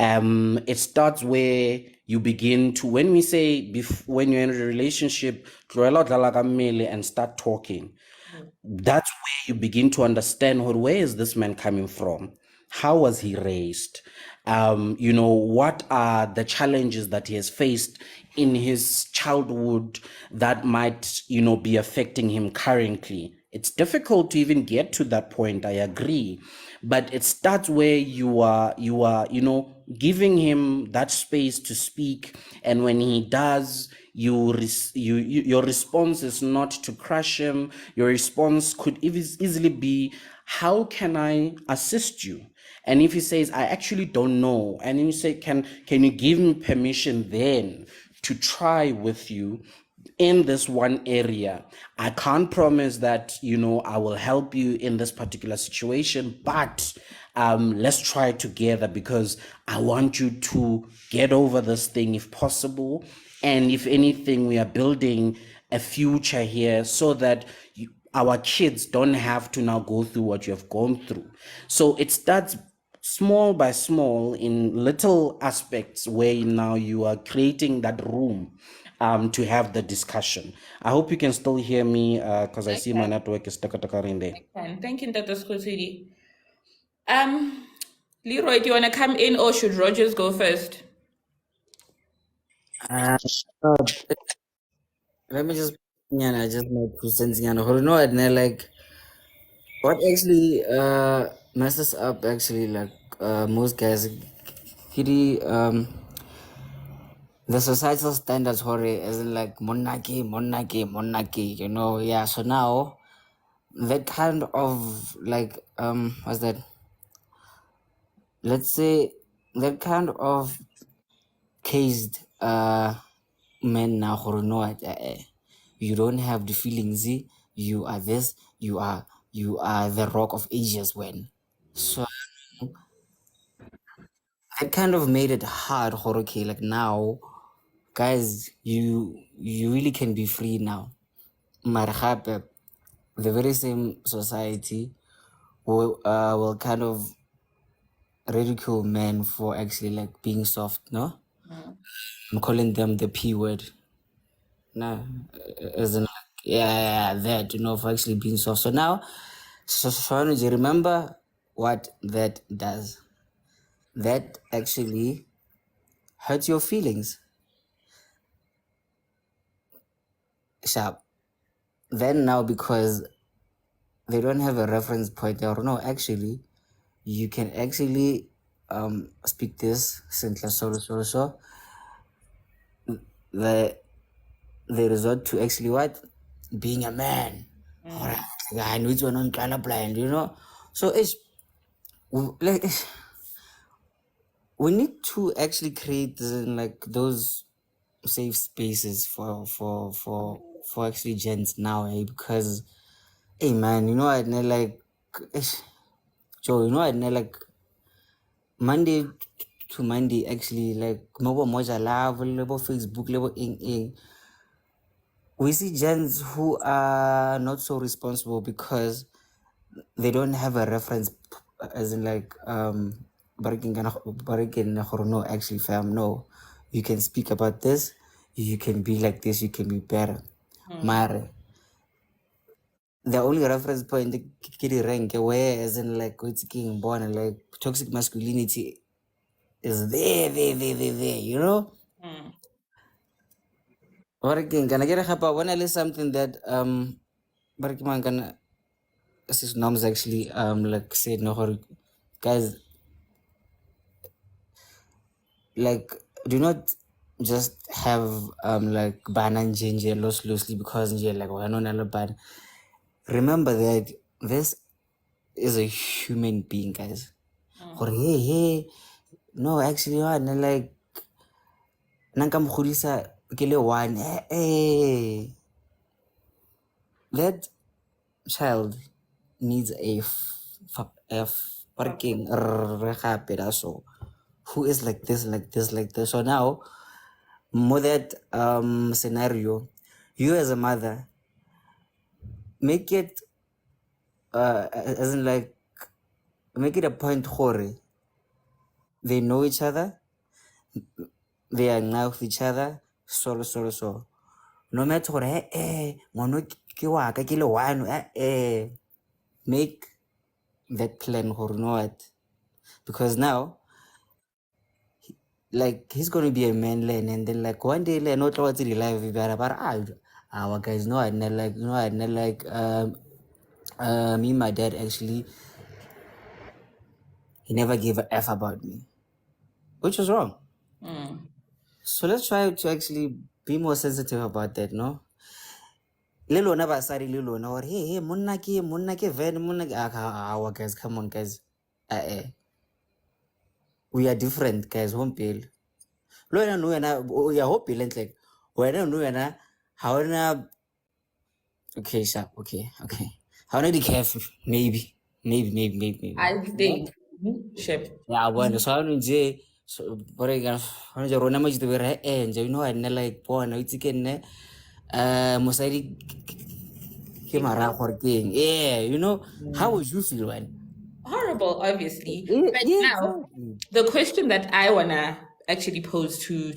[SPEAKER 2] It starts where you begin to, when we say when you're in a relationship, and start talking. That's where you begin to understand, where is this man coming from? How was he raised? You know, what are the challenges that he has faced in his childhood that might, you know, be affecting him currently? It's difficult to even get to that point, I agree. But it starts where you are, you know, giving him that space to speak. And when he does, your response is not to crush him. Your response could easily be, how can I assist you?
[SPEAKER 14] And if he says, I actually don't know, and then you say, can you give me permission then to try with you in this one area? I can't promise that, I will help you in this particular situation, but let's try together because I want you to get over this thing if possible. And if anything, we are building a future here so that our kids don't have to now go through what you have gone through. So it starts small by small in little aspects where now you are creating that room to have the discussion. I hope you can still hear me because I see my network is stuck in there.
[SPEAKER 1] Fine. Thank you, Dr. Skutidi. Leroy, do you want to come in or should Rogers go first?
[SPEAKER 2] Uh, let me just, just my 2 cents, like, what actually messes up actually, like, most guys, kitty, the societal standards, hore, as in like monarchy, yeah. So now that kind of like what's that? Let's say that kind of cased men now, hore, no, you don't have the feelings. You are this. You are the rock of ages when. So that kind of made it hard, hore, okay, like now, guys, you really can be free now. Maar gape, the very same society will kind of ridicule men for actually like being soft, no? I'm calling them the P word. No, as in like, yeah, that, for actually being soft. So now, so do you remember what that does? That actually hurts your feelings. Sharp. Then now, because they don't have a reference point, or no, actually, you can actually speak this sentence so the they resort to actually what being a man. Alright, I know it's one on blind, so it's like we need to actually create like those safe spaces for actually gents now, because hey man, I like Joe, I like Monday to Monday, actually, like mobile moja love, level Facebook, level ing. We see gens who are not so responsible because they don't have a reference, as in like no, actually fam, no, you can speak about this, you can be like this, you can be better. Mare, the only reference point the rank where, as in like it's king born and like toxic masculinity is there, Or again, can I get a hapa when I list something that Barakiman can assist norms actually like said no guys, like do not just have like banan ginger loosely because like we're not bad. Remember that this is a human being, guys. Or hey, no, actually like nankam khudisa kile one that child needs a working so who is like this, like this, like this. So now, more that scenario, you as a mother make it as in like make it a point hore. They know each other, they are now with each other, so. No matter what, mono ke wa ka ke le one, make that plan or not, because now like he's gonna be a man then, and then like one day like not what's the life but our guys know I like I like me my dad actually he never gave a f about me, which was wrong. So let's try to actually be more sensitive about that, no? Lilo never started Lilo or hey, munaki, our guys, come on guys. we are different guys home bill lo wena no wena o ya home bill like wena no wena ha ona okay sharp okay how many careful maybe
[SPEAKER 1] I think ship.
[SPEAKER 2] yeah bueno so ano je so por ega ano je rona mo jito bere enje you know I like bona itse ke nne mosadi ke mara gore keng yeah you know how would you feel when
[SPEAKER 1] Horrible, obviously.
[SPEAKER 2] yeah,
[SPEAKER 1] But
[SPEAKER 2] yeah
[SPEAKER 1] now,
[SPEAKER 2] exactly.
[SPEAKER 1] the question that I wanna actually pose to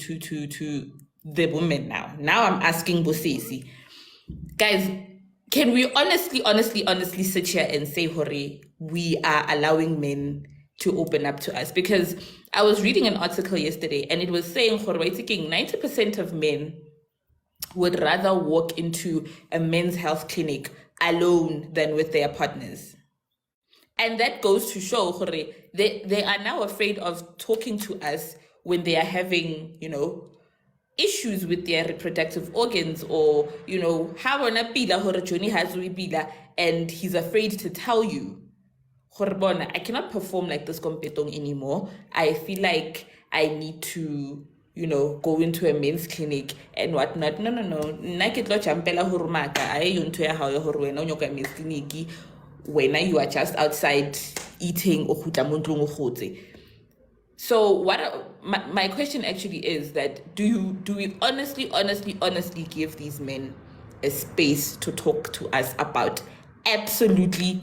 [SPEAKER 1] the women now. Now I'm asking Bosesi, guys, can we honestly sit here and say, Hore, we are allowing men to open up to us? Because I was reading an article yesterday and it was saying, Hore, 90% of men would rather walk into a men's health clinic alone than with their partners. And that goes to show, Hore, they are now afraid of talking to us when they are having, issues with their reproductive organs, or how on a pila hore Johnny has pila, and he's afraid to tell you, Horbona, I cannot perform like this competong anymore. I feel like I need to, go into a men's clinic and whatnot. No. Nna ke tlo champela hore maka ae yo ntho ya hao ya hore wena o nyoka men's clinic, when you are just outside eating o khutla mo ntlong o khotse. So my question actually is that do we honestly give these men a space to talk to us about absolutely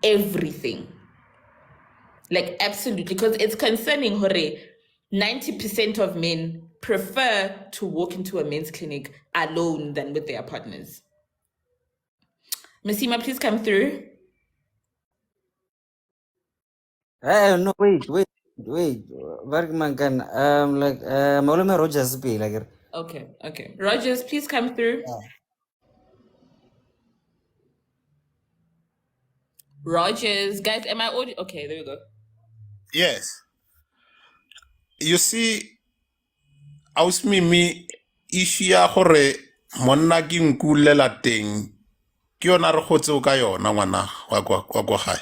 [SPEAKER 1] everything? Like absolutely, because it's concerning, Hore, 90% of men prefer to walk into a men's clinic alone than with their partners. Masima, please come through.
[SPEAKER 2] No, wait. Bergman can like Maulana Rogers be like
[SPEAKER 1] Okay. Rogers, please come through. Rogers, guys, am I audio? Okay, there we go.
[SPEAKER 9] Yes. You see, aus me ishia hore monna ke nkulela teng ke yona re gotse o ka yona ngwana wa kwa gae.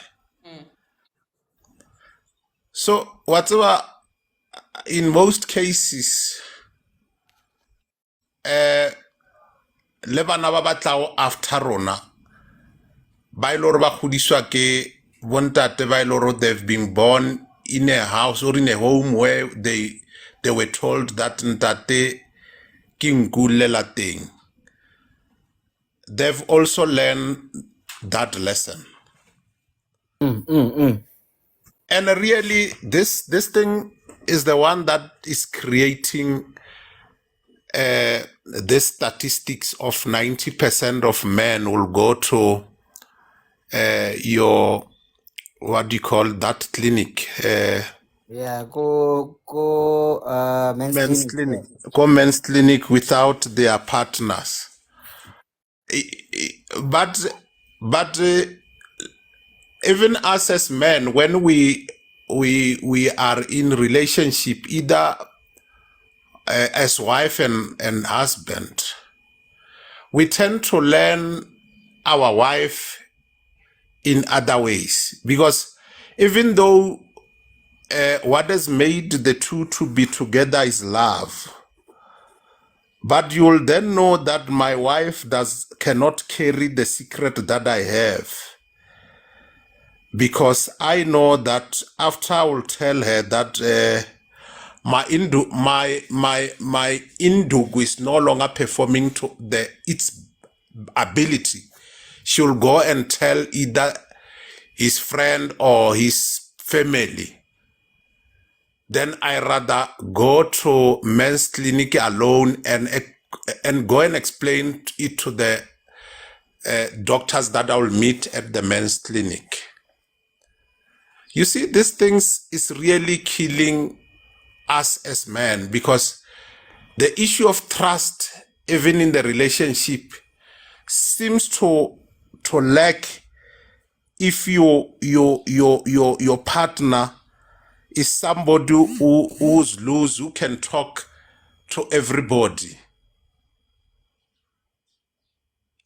[SPEAKER 9] So whatever, in most cases le bana ba batlago after rona ba ile gore ba godiswa ke bontate ba ile gore they've been born in a house or in a home where they were told that ntate ke nkulela teng. They've also learned that lesson. And really, this thing is the one that is creating the statistics of 90% of men will go to your, what do you call that clinic?
[SPEAKER 2] yeah, go men's clinic.
[SPEAKER 9] Go men's clinic without their partners. But even us as men, when we are in relationship, either as wife and husband, we tend to learn our wife in other ways, because even though what has made the two to be together is love, but you'll then know that my wife cannot carry the secret that I have, because I know that after I will tell her that my indugu is no longer performing to its ability, she'll go and tell either his friend or his family. Then I rather go to men's clinic alone and go and explain it to the doctors that I will meet at the men's clinic. You see, these things is really killing us as men, because the issue of trust, even in the relationship, seems to lack if your partner is somebody who's loose, who can talk to everybody.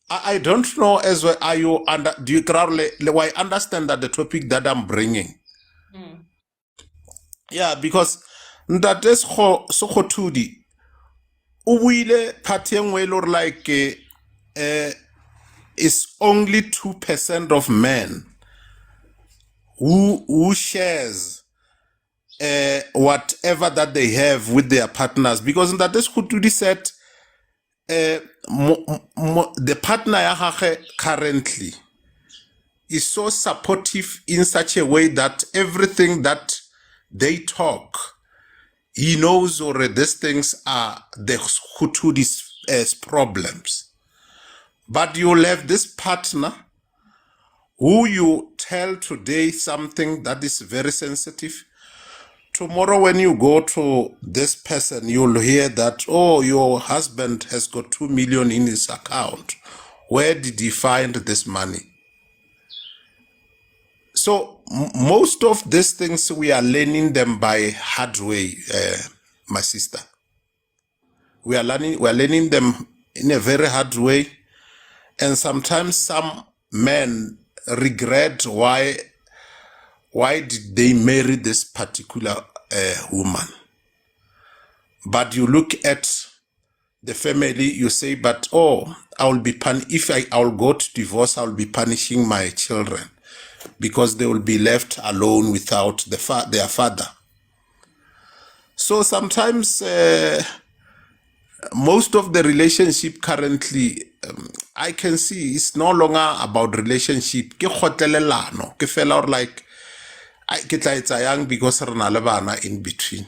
[SPEAKER 9] I don't know as well. Are you under? Do you I understand that the topic that I'm bringing? Yeah, because ntate Sokotudi, o buile part e nngwe e le gore like it's only 2% of men who shares whatever that they have with their partners. Because ntate Sokotudi said the partner ya gagwe currently is so supportive in such a way that everything that they talk, he knows already these things are the Hutu's problems. But you'll have this partner who you tell today something that is very sensitive. Tomorrow when you go to this person, you'll hear that, oh, your husband has got 2 million in his account. Where did he find this money? So most of these things, we are learning them by hard way, my sister. We are learning them in a very hard way. And sometimes some men regret why did they marry this particular woman. But you look at the family, you say, but oh, if I'll go to divorce, I'll be punishing my children because they will be left alone without their father. So sometimes most of the relationship currently, I can see it's no longer about relationship. Ke kgotlelelano, ke fela or like, ke tla etsa yang because re na le bana in between.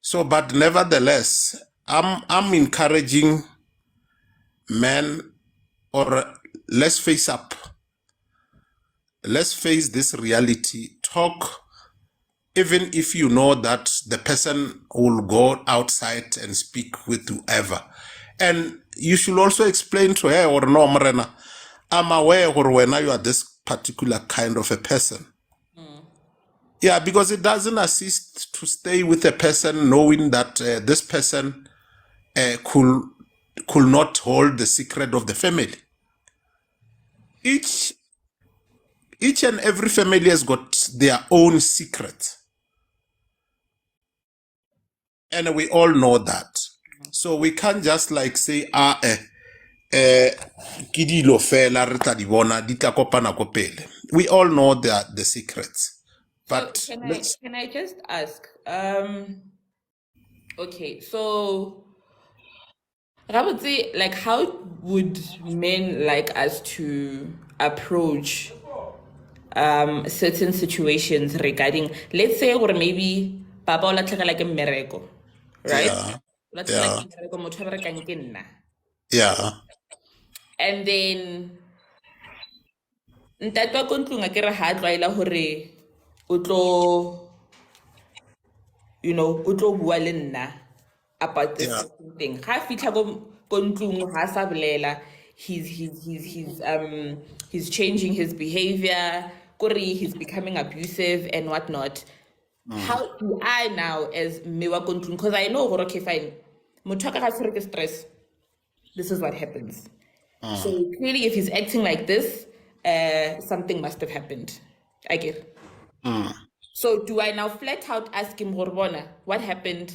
[SPEAKER 9] So, but nevertheless, I'm encouraging men, or let's face up. Let's face this reality. Talk, even if you know that the person will go outside and speak with whoever. And you should also explain to her, or no, Marena, I'm aware or when you are this particular kind of a person. Yeah, because it doesn't assist to stay with a person knowing that this person could not hold the secret of the family. Each and every family has got their own secret. And we all know that. So we can't just like say, we all know the secrets. But
[SPEAKER 1] so can I just ask? Okay, so Rabotse, like how would men like us to approach certain situations regarding, let's say, or maybe papa o latlhegela ke mmereko, right?
[SPEAKER 9] yeah,
[SPEAKER 1] O latlhegela
[SPEAKER 9] yeah,
[SPEAKER 1] ke mmereko, motho a berekang ke nna.
[SPEAKER 9] yeah,
[SPEAKER 1] And then ntate wa ko ntlong a kere ha a tlwaela hore o tlo, o tlo bua le nna about this
[SPEAKER 9] yeah.
[SPEAKER 1] certain thing. Ha fitlha ko ntlong ha sa bolela, he's changing his behavior, kore he's becoming abusive and whatnot. How do I now as mme wa ko ntlong, because I know gore okay fine, motho a ka ga tshwere ke stress, this is what happens. So clearly if he's acting like this, something must have happened. I get. So do I now flat out ask him, Gorbona, what happened?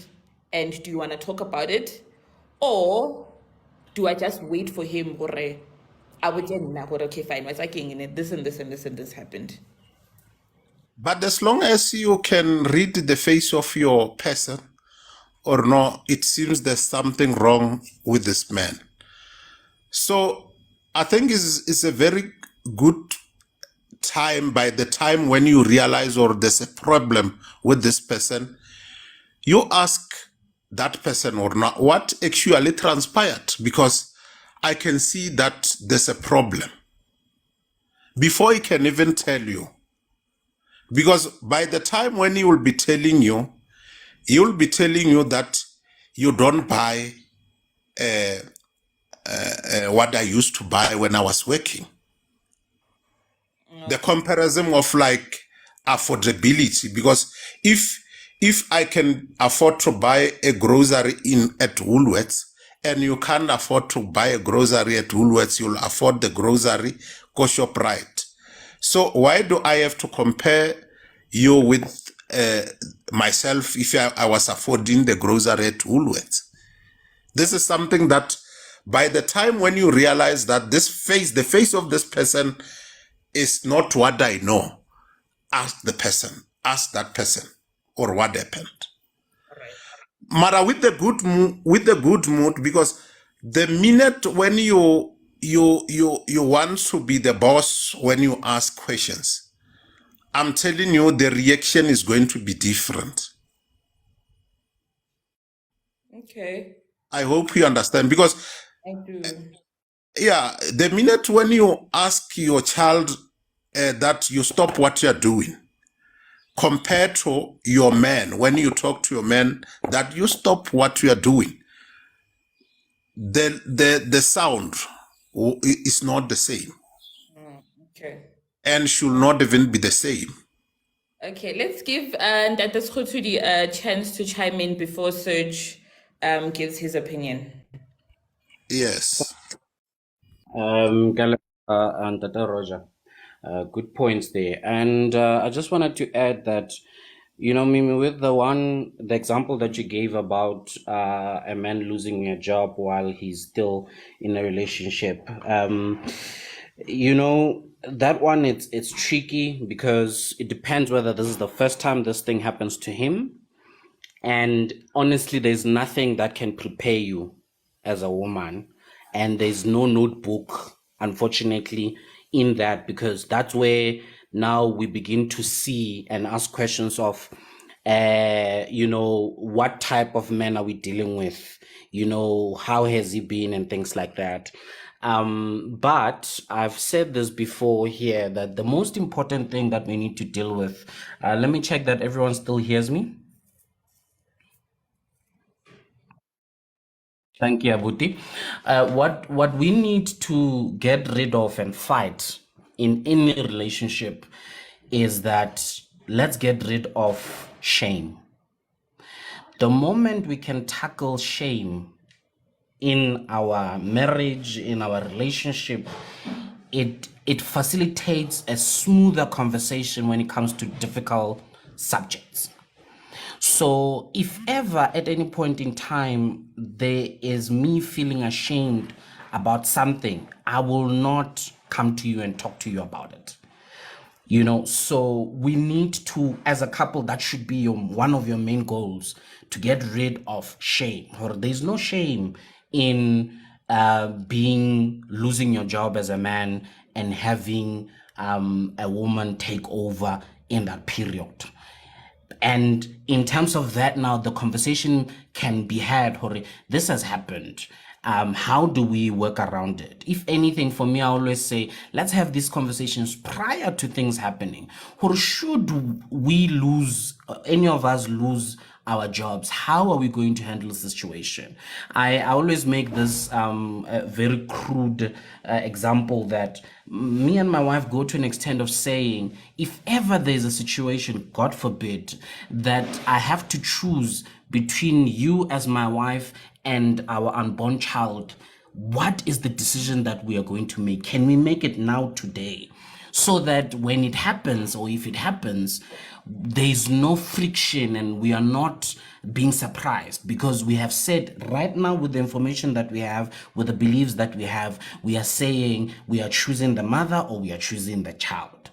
[SPEAKER 1] And do you want to talk about it? Or do I just wait for him? I would okay, fine, what's in it? This and this and this and this happened.
[SPEAKER 9] But as long as you can read the face of your person, or no, it seems there's something wrong with this man. So I think it's a very good time, by the time when you realize or there's a problem with this person, you ask that person or not what actually transpired, because I can see that there's a problem before he can even tell you. Because by the time when he will be telling you, he will be telling you that you don't buy what I used to buy when I was working. The comparison of like affordability, because if I can afford to buy a grocery at Woolworths, and you can't afford to buy a grocery at Woolworths, you'll afford the grocery go ShopRite. So why do I have to compare you with myself if I was affording the grocery at Woolworths. This is something that by the time when you realize that the face of this person is not what I know, ask the person, ask that person, or what happened. Mara, with the good mood, because the minute when you want to be the boss when you ask questions, I'm telling you the reaction is going to be different.
[SPEAKER 1] Okay.
[SPEAKER 9] I hope you understand, because
[SPEAKER 1] I do.
[SPEAKER 9] yeah, the minute when you ask your child that you stop what you're doing, compared to your man, when you talk to your man that you stop what you are doing, the sound is not the same
[SPEAKER 1] Okay.
[SPEAKER 9] and should not even be the same.
[SPEAKER 1] Okay, let's give Dr. Schutudi a chance to chime in before Serge gives his opinion.
[SPEAKER 9] Yes.
[SPEAKER 14] And Tata Roger, good points there. And I just wanted to add that, you know, Mimi, with the example that you gave about a man losing a job while he's still in a relationship, you know, that one, it's tricky because it depends whether this is the first time this thing happens to him. And honestly, there's nothing that can prepare you as a woman. And there's no notebook, unfortunately, in that, because that's where now we begin to see and ask questions of, you know, what type of man are we dealing with? You know, how has he been and things like that. But I've said this before here that the most important thing that we need to deal with, let me check that everyone still hears me. Thank you, Abuti. What we need to get rid of and fight in any relationship is that let's get rid of shame. The moment we can tackle shame in our marriage, in our relationship, it facilitates a smoother conversation when it comes to difficult subjects. So if ever at any point in time there is me feeling ashamed about something, I will not come to you and talk to you about it. You know, so we need to, as a couple, that should be one of your main goals, to get rid of shame. Or there's no shame in losing your job as a man and having a woman take over in that period. And in terms of that, now the conversation can be had. Hore, this has happened. How do we work around it? If anything, for me, I always say, let's have these conversations prior to things happening. Or should we lose, any of us lose our jobs, how are we going to handle the situation? I always make this a very crude example that me and my wife go to an extent of saying, if ever there's a situation, God forbid, that I have to choose between you as my wife and our unborn child, what is the decision that we are going to make? Can we make it now, today? So that when it happens, or if it happens, there's no friction and we are not being surprised, because we have said right now, with the information that we have, with the beliefs that we are saying we are choosing the mother or we are choosing the child.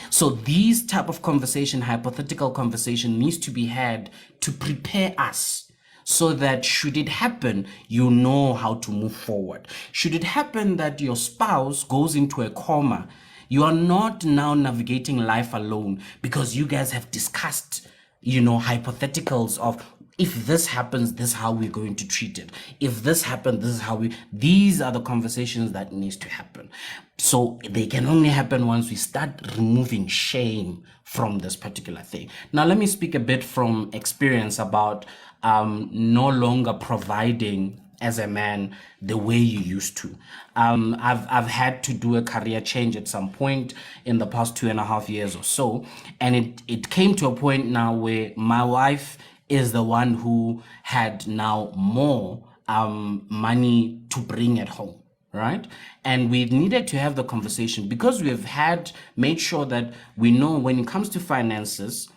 [SPEAKER 14] So these type of conversation, hypothetical conversation, needs to be had to prepare us, so that should it happen, you know how to move forward. Should it happen that your spouse goes into a coma, you are not now navigating life alone, because you guys have discussed, you know, hypotheticals of, if this happens, this is how we're going to treat it. If this happens, this is how these are the conversations that needs to happen. So they can only happen once we start removing shame from this particular thing. Now, let me speak a bit from experience about no longer providing as a man the way you used to. I've had to do a career change at some point in the past 2.5 years or so, and it came to a point now where my wife is the one who had now more money to bring at home, right? And we needed to have the conversation because we have made sure that we know when it comes to finances,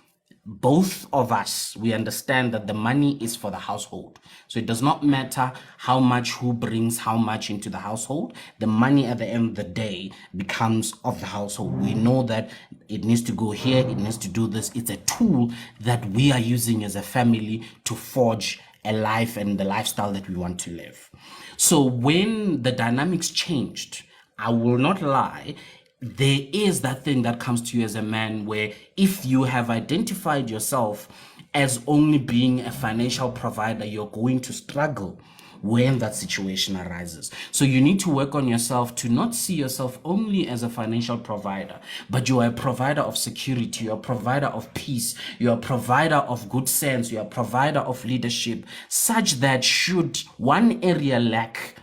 [SPEAKER 14] both of us, we understand that the money is for the household. So it does not matter how much who brings how much into the household. The money at the end of the day becomes of the household. We know that it needs to go here, it needs to do this. It's a tool that we are using as a family to forge a life and the lifestyle that we want to live. So when the dynamics changed, I will not lie, there is that thing that comes to you as a man where if you have identified yourself as only being a financial provider, you're going to struggle when that situation arises. So you need to work on yourself to not see yourself only as a financial provider, but you are a provider of security, you're a provider of peace, you're a provider of good sense, you're a provider of leadership, such that should one area lack,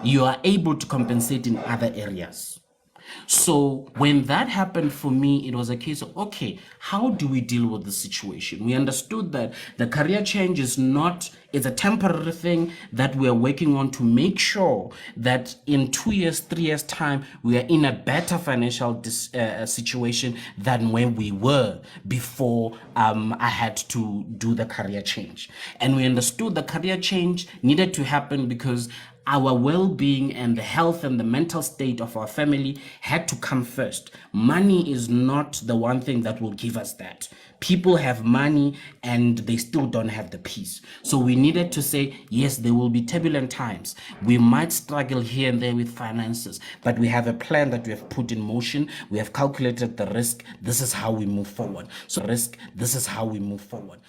[SPEAKER 14] you are able to compensate in other areas. So when that happened for me, it was a case of, okay, how do we deal with the situation? We understood that the career change is not, it's a temporary thing that we're working on to make sure that in 2 years, 3 years time, we are in a better financial situation than when we were before I had to do the career change. And we understood the career change needed to happen because our well-being and the health and the mental state of our family had to come first. Money is not the one thing that will give us that. People have money and they still don't have the peace. So we needed to say, yes, there will be turbulent times. We might struggle here and there with finances, but we have a plan that we have put in motion. We have calculated the risk. This is how we move forward. So risk, this is how we move forward.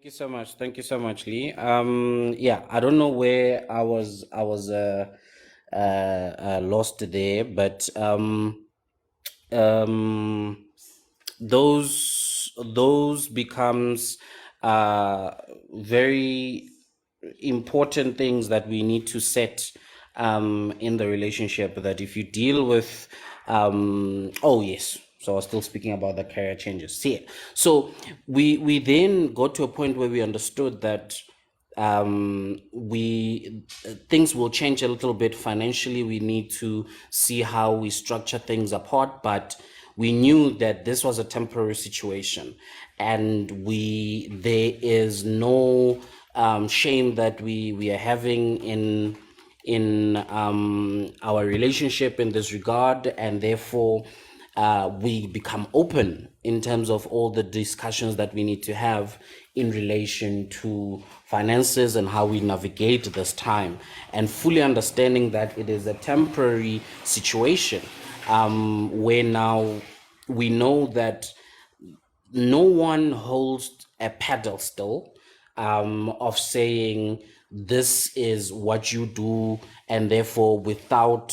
[SPEAKER 14] Thank you so much. Thank you so much, Lee. Yeah, I don't know where I was lost there, but those becomes very important things that we need to set in the relationship, that if you deal with oh yes, so I was still speaking about the career changes. See, so we then got to a point where we understood that we things will change a little bit financially. We need to see how we structure things apart, but we knew that this was a temporary situation, and there is no shame that we are having in our relationship in this regard, and therefore we become open in terms of all the discussions that we need to have in relation to finances and how we navigate this time, and fully understanding that it is a temporary situation where now we know that no one holds a pedestal of saying this is what you do, and therefore without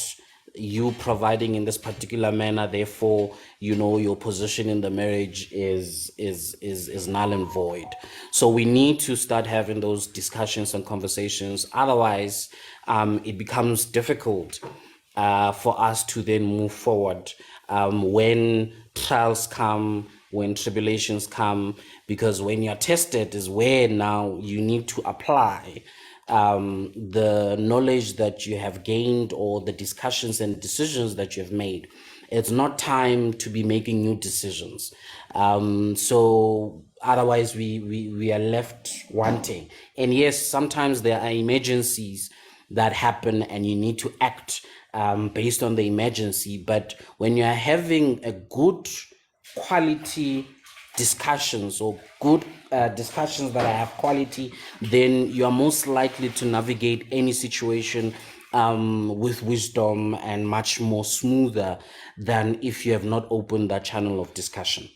[SPEAKER 14] you providing in this particular manner, therefore your position in the marriage is null and void. So we need to start having those discussions and conversations, otherwise it becomes difficult for us to then move forward when trials come, when tribulations come, because when you're tested is where now you need to apply the knowledge that you have gained or the discussions and decisions that you have made. It's not time to be making new decisions. So otherwise we are left wanting. And yes, sometimes there are emergencies that happen and you need to act based on the emergency. But when you're having a good quality discussions or good discussions that have quality, then you are most likely to navigate any situation with wisdom and much more smoother than if you have not opened that channel of discussion.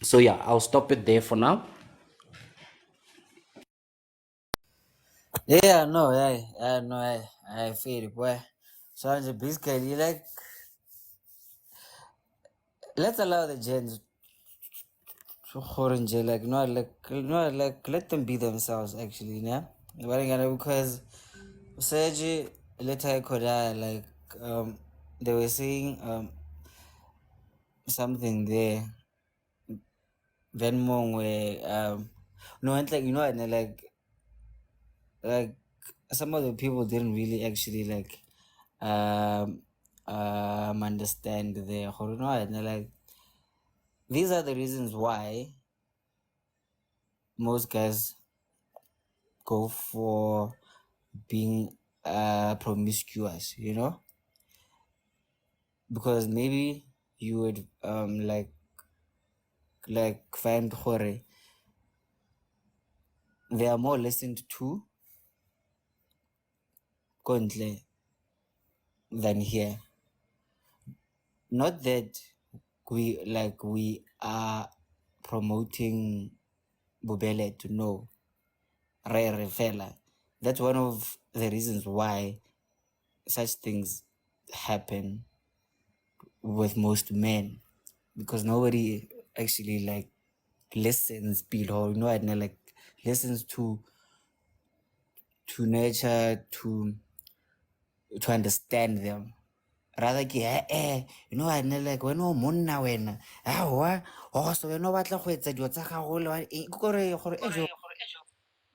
[SPEAKER 14] So yeah, I'll stop it there for now.
[SPEAKER 2] Yeah, no, I feel it, boy. So basically, like, let's allow the gens to orange, like, let them be themselves, actually, yeah. Because Sergi, later Koda, like, they were saying something there. Venmo where no, it's like, and like like some of the people didn't really actually like understand the horror, and they're like, these are the reasons why most guys go for being promiscuous, because maybe you would like find horror, they are more listened to kontle than here. Not that we are promoting bubele to know rare fella. That's one of the reasons why such things happen with most men, because nobody actually like listens below, and like listens to nature, to understand them. Rather ke and like when o monna wena aowa so wena o batla go etsa dilo tsa gago le gore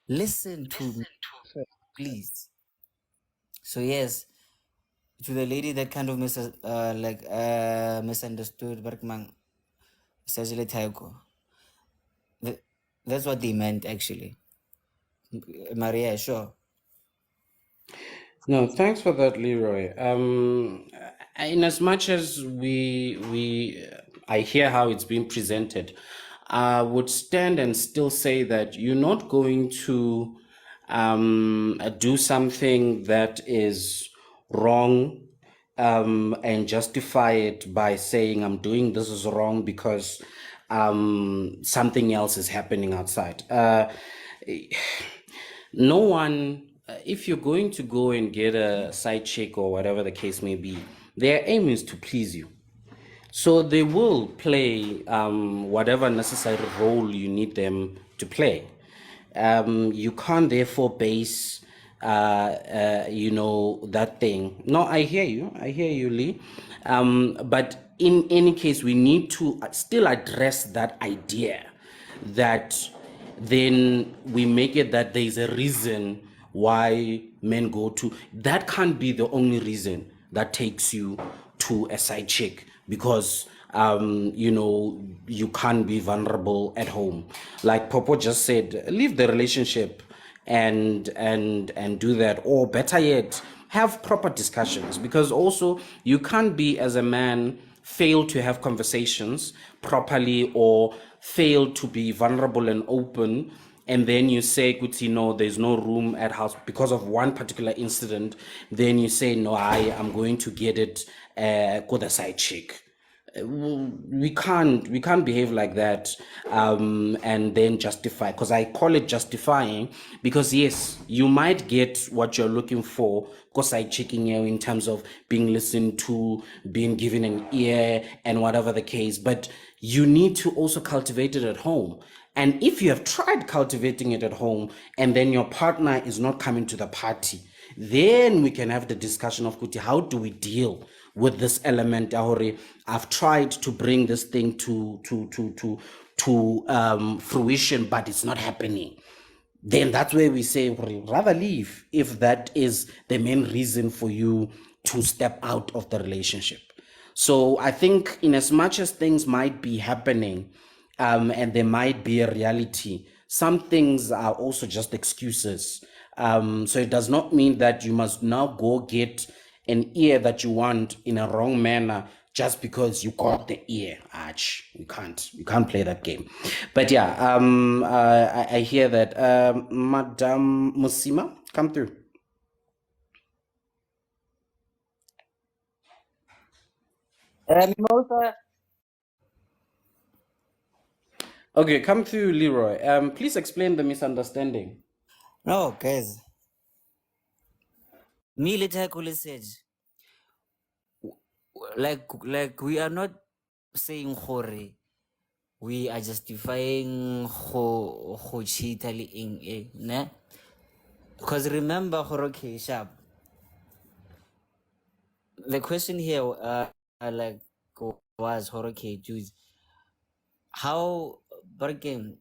[SPEAKER 2] listen to me, please. So yes, to the lady that kind of misunderstood Berkman Sajile Taiko. That's what they meant actually. Maria, sure.
[SPEAKER 14] No, thanks for that, Leroy. In as much as I hear how it's being presented, I would stand and still say that you're not going to do something that is wrong and justify it by saying I'm doing this is wrong because something else is happening outside. No one, if you're going to go and get a side chick or whatever the case may be, their aim is to please you. So they will play whatever necessary role you need them to play. You can't therefore base, that thing. No, I hear you, Lee. But in any case, we need to still address that idea that then we make it that there's a reason why men go to. That can't be the only reason that takes you to a side chick, because you can't be vulnerable at home. Like Popo just said, leave the relationship and do that, or better yet, have proper discussions, because also you can't be, as a man, fail to have conversations properly or fail to be vulnerable and open, and then you say, Kuti, no, there's no room at house because of one particular incident. Then you say, no, I'm going to get it with a side chick. We can't behave like that and then justify, because I call it justifying, because yes, you might get what you're looking for, because I checking you in terms of being listened to, being given an ear and whatever the case, but you need to also cultivate it at home. And if you have tried cultivating it at home and then your partner is not coming to the party, then we can have the discussion of Kuti, how do we deal with this element? I've tried to bring this thing to fruition, but it's not happening. Then that's where we say, rather leave, if that is the main reason for you to step out of the relationship. So I think, in as much as things might be happening, and there might be a reality, some things are also just excuses. So it does not mean that you must now go get an ear that you want in a wrong manner just because you got the ear. Arch, you can't play that game. But yeah, I hear that. Madam Musima, come through.
[SPEAKER 2] Mimosa.
[SPEAKER 14] Okay, come through, Leroy. Please explain the misunderstanding.
[SPEAKER 2] No, guys. Me little says, like we are not saying hore, we are justifying ho cheat in ne, because remember hore, okay, sharp, the question here like was hore, okay, dude, how bargain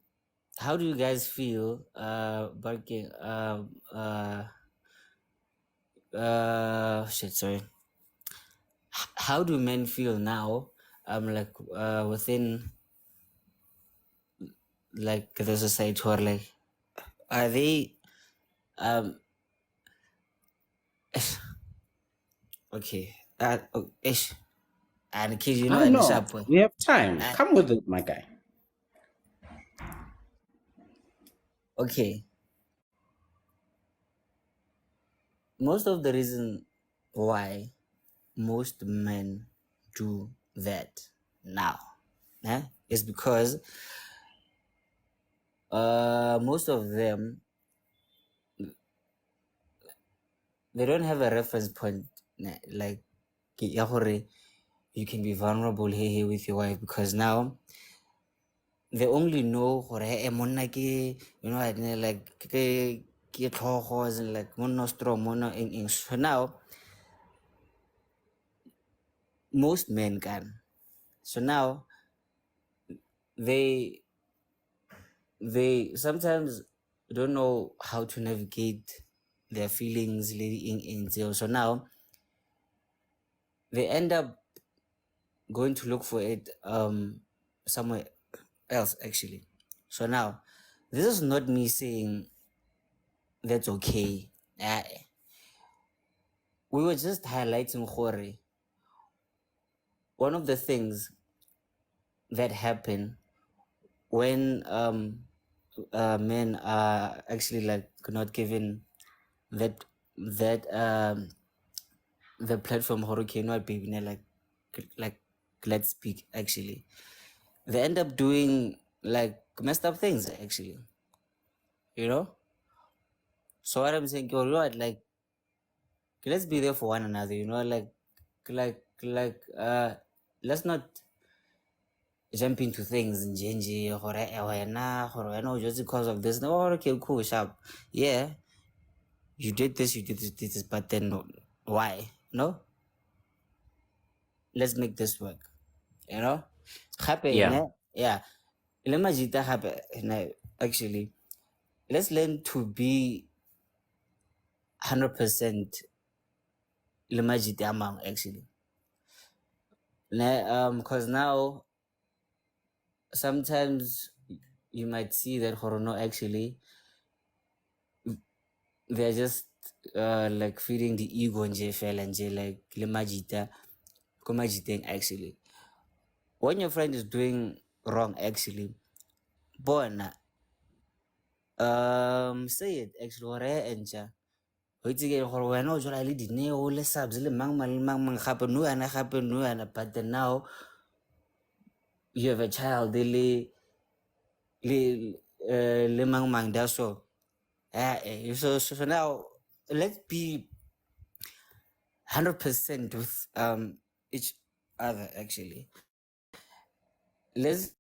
[SPEAKER 2] how do you guys feel barking shit, sorry. How do men feel now like within like the society, or like are they okay ish, and kids, you know,
[SPEAKER 14] I
[SPEAKER 2] and
[SPEAKER 14] know.
[SPEAKER 2] sharp boy.
[SPEAKER 14] We have time. Come with it, my guy.
[SPEAKER 2] Okay, most of the reason why most men do that now is because most of them, they don't have a reference point like ya gore you can be vulnerable here with your wife, because now they only know gore monna ke, you know, like ke tlhogo, as in like monna strong, monna eng. So now most men can, so now they sometimes don't know how to navigate their feelings leading into, so now they end up going to look for it somewhere else actually. So now this is not me saying that's okay. We were just highlighting gore, one of the things that happen when men are actually like not given that the platform horror cannot be like let's speak actually, they end up doing like messed up things actually, you know. So what I'm saying, you know what, like let's be there for one another, you know, let's not jump into things nje or just because of this. No, okay, cool, sharp. Yeah, you did this, but then why? No, let's make this work. You know, happy,
[SPEAKER 14] Yeah.
[SPEAKER 2] yeah. Actually, let's learn to be 100% lemajita among actually. Because now sometimes you might see that Horono actually they're just like feeding the ego and JFL and J like lemajita komajiteng actually. When your friend is doing wrong actually, bona say it actually or enja. Hoitse ke gore wena o jola le dineo le subs le mang gape no ana, but then now you have a child le mang that's so so now let's be 100% with each other actually. Let's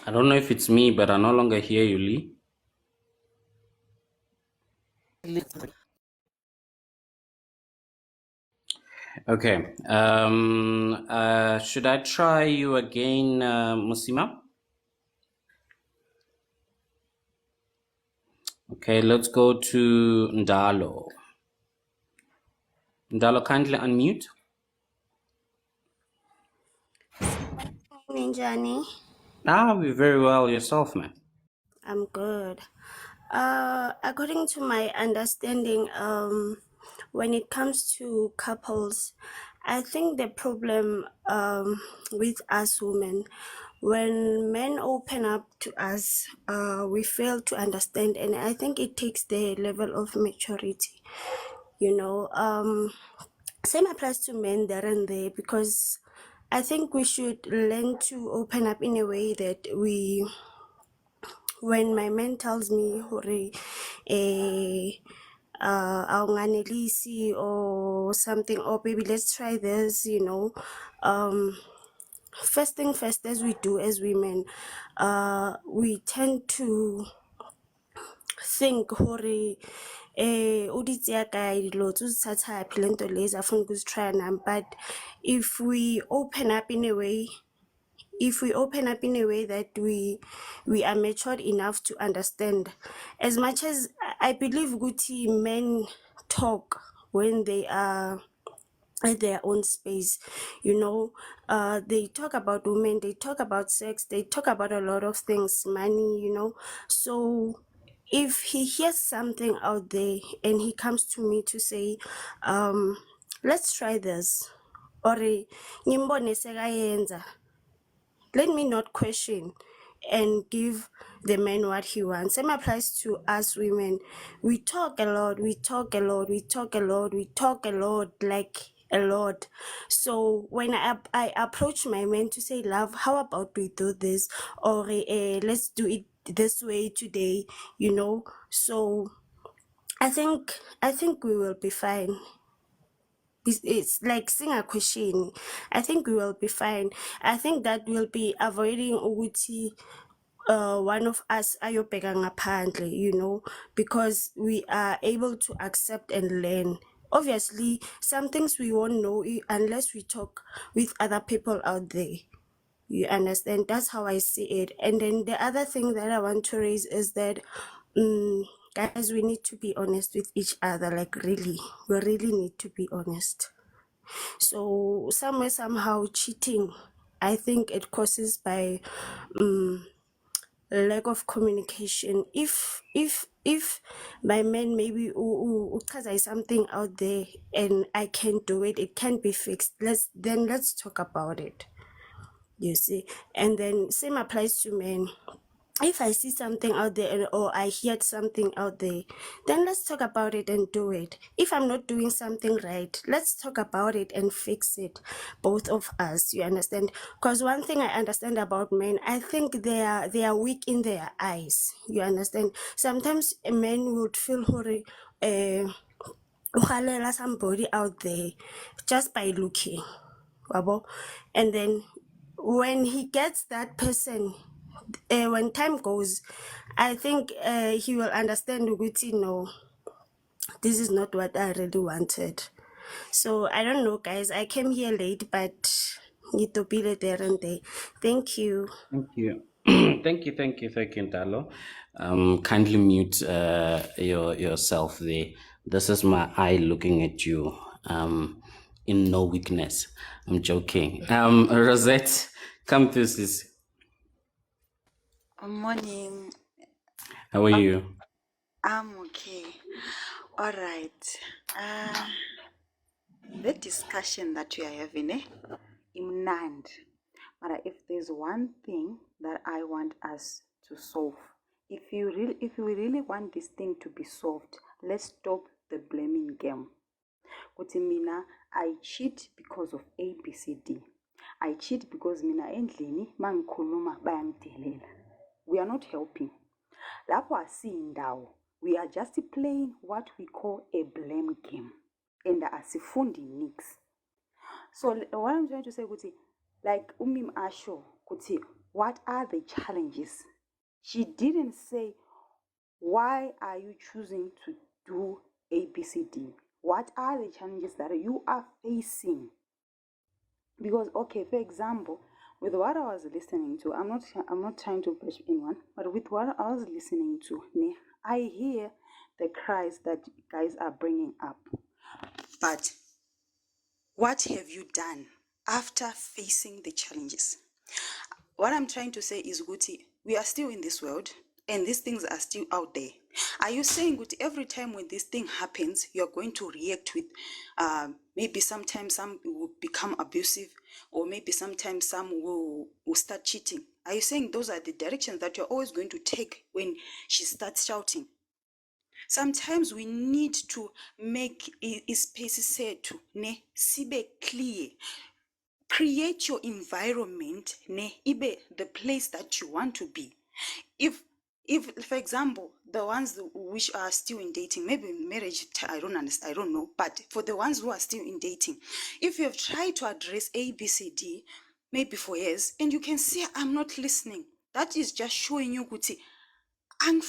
[SPEAKER 14] I don't know if it's me, but I no longer hear you, Lee. Okay. Should I try you again, Musima? Okay, let's go to Ndalo. Ndalo, kindly unmute.
[SPEAKER 15] Ninjani,
[SPEAKER 14] We're very well. Yourself, man.
[SPEAKER 15] I'm good. According to my understanding, when it comes to couples, I think the problem with us women, when men open up to us, we fail to understand, and I think it takes the level of maturity. You know, same applies to men there and there, because I think we should learn to open up in a way that when my man tells me hore aunganelisi or something, or baby let's try this, you know, first thing first, as we do as women, we tend to think hore o di tseya kae dilo tse o di thathaphi le nto lezi afuna ukuzitry nami. But if we open up in a way that we are matured enough to understand, as much as I believe Guti men talk when they are at their own space, they talk about women, they talk about sex, they talk about a lot of things, money, so if he hears something out there and he comes to me to say, let's try this, or ngimbone sekayenza, let me not question and give the man what he wants. Same applies to us women. We talk a lot, like a lot. So when I approach my man to say, love, how about we do this? Or let's do it this way today, So I think we will be fine. It's like seeing a question. I think we will be fine. I think that we'll be avoiding ukuthi one of us ayobheka ngaphandle, because we are able to accept and learn. Obviously, some things we won't know unless we talk with other people out there. You understand? That's how I see it. And then the other thing that I want to raise is that, guys, we need to be honest with each other. Like, really, we really need to be honest. So somewhere, somehow, cheating, I think it causes by lack of communication. If my man maybe uchaza something out there and I can't do it, it can be fixed. Let's talk about it. You see, and then same applies to men. If I see something out there or I hear something out there, then let's talk about it and do it. If I'm not doing something right, let's talk about it and fix it, both of us, you understand? Because one thing I understand about men, I think they are weak in their eyes, you understand? Sometimes a man would feel somebody out there just by looking, and then when he gets that person, when time goes, I think he will understand ukuthi no, this is not what I really wanted. So I don't know, guys. I came here late, but ngitopile there and there. Thank you.
[SPEAKER 14] Thank you. Thank you, Ndalo. Kindly mute yourself there. This is my eye looking at you. In no weakness. I'm joking. Rosette, come through, sis.
[SPEAKER 16] Morning.
[SPEAKER 14] How are you?
[SPEAKER 16] I'm okay. All right. The discussion that we are having, imnand. But if there's one thing that I want us to solve, if we really want this thing to be solved, let's stop the blaming game. Kuti mina, I cheat because of ABCD. I cheat because mina endlini mangikhuluma bayangidelela. We are not helping. Lapho asindawo, we are just playing what we call a blame game. And asifundi nix. So what I'm trying to say, Kuti, like Umim Asho, Kuti, what are the challenges? She didn't say, why are you choosing to do ABCD? What are the challenges that you are facing? Because, okay, for example, with what I was listening to, I'm not trying to push anyone, but with what I was listening to, I hear the cries that guys are bringing up. But what have you done after facing the challenges? What I'm trying to say is, Guti, we are still in this world and these things are still out there. Are you saying, Guti, every time when this thing happens, you're going to react with maybe sometimes some will become abusive, or maybe sometimes some will start cheating? Are you saying those are the directions that you're always going to take when she starts shouting? Sometimes we need to make space said to ne sibe clear. Create your environment, ne ibe the place that you want to be. If for example, the ones which are still in dating, maybe marriage, I don't understand, I don't know, but for the ones who are still in dating, if you have tried to address A, B, C, D, maybe for years, and you can see I'm not listening, that is just showing you, Guti, I'm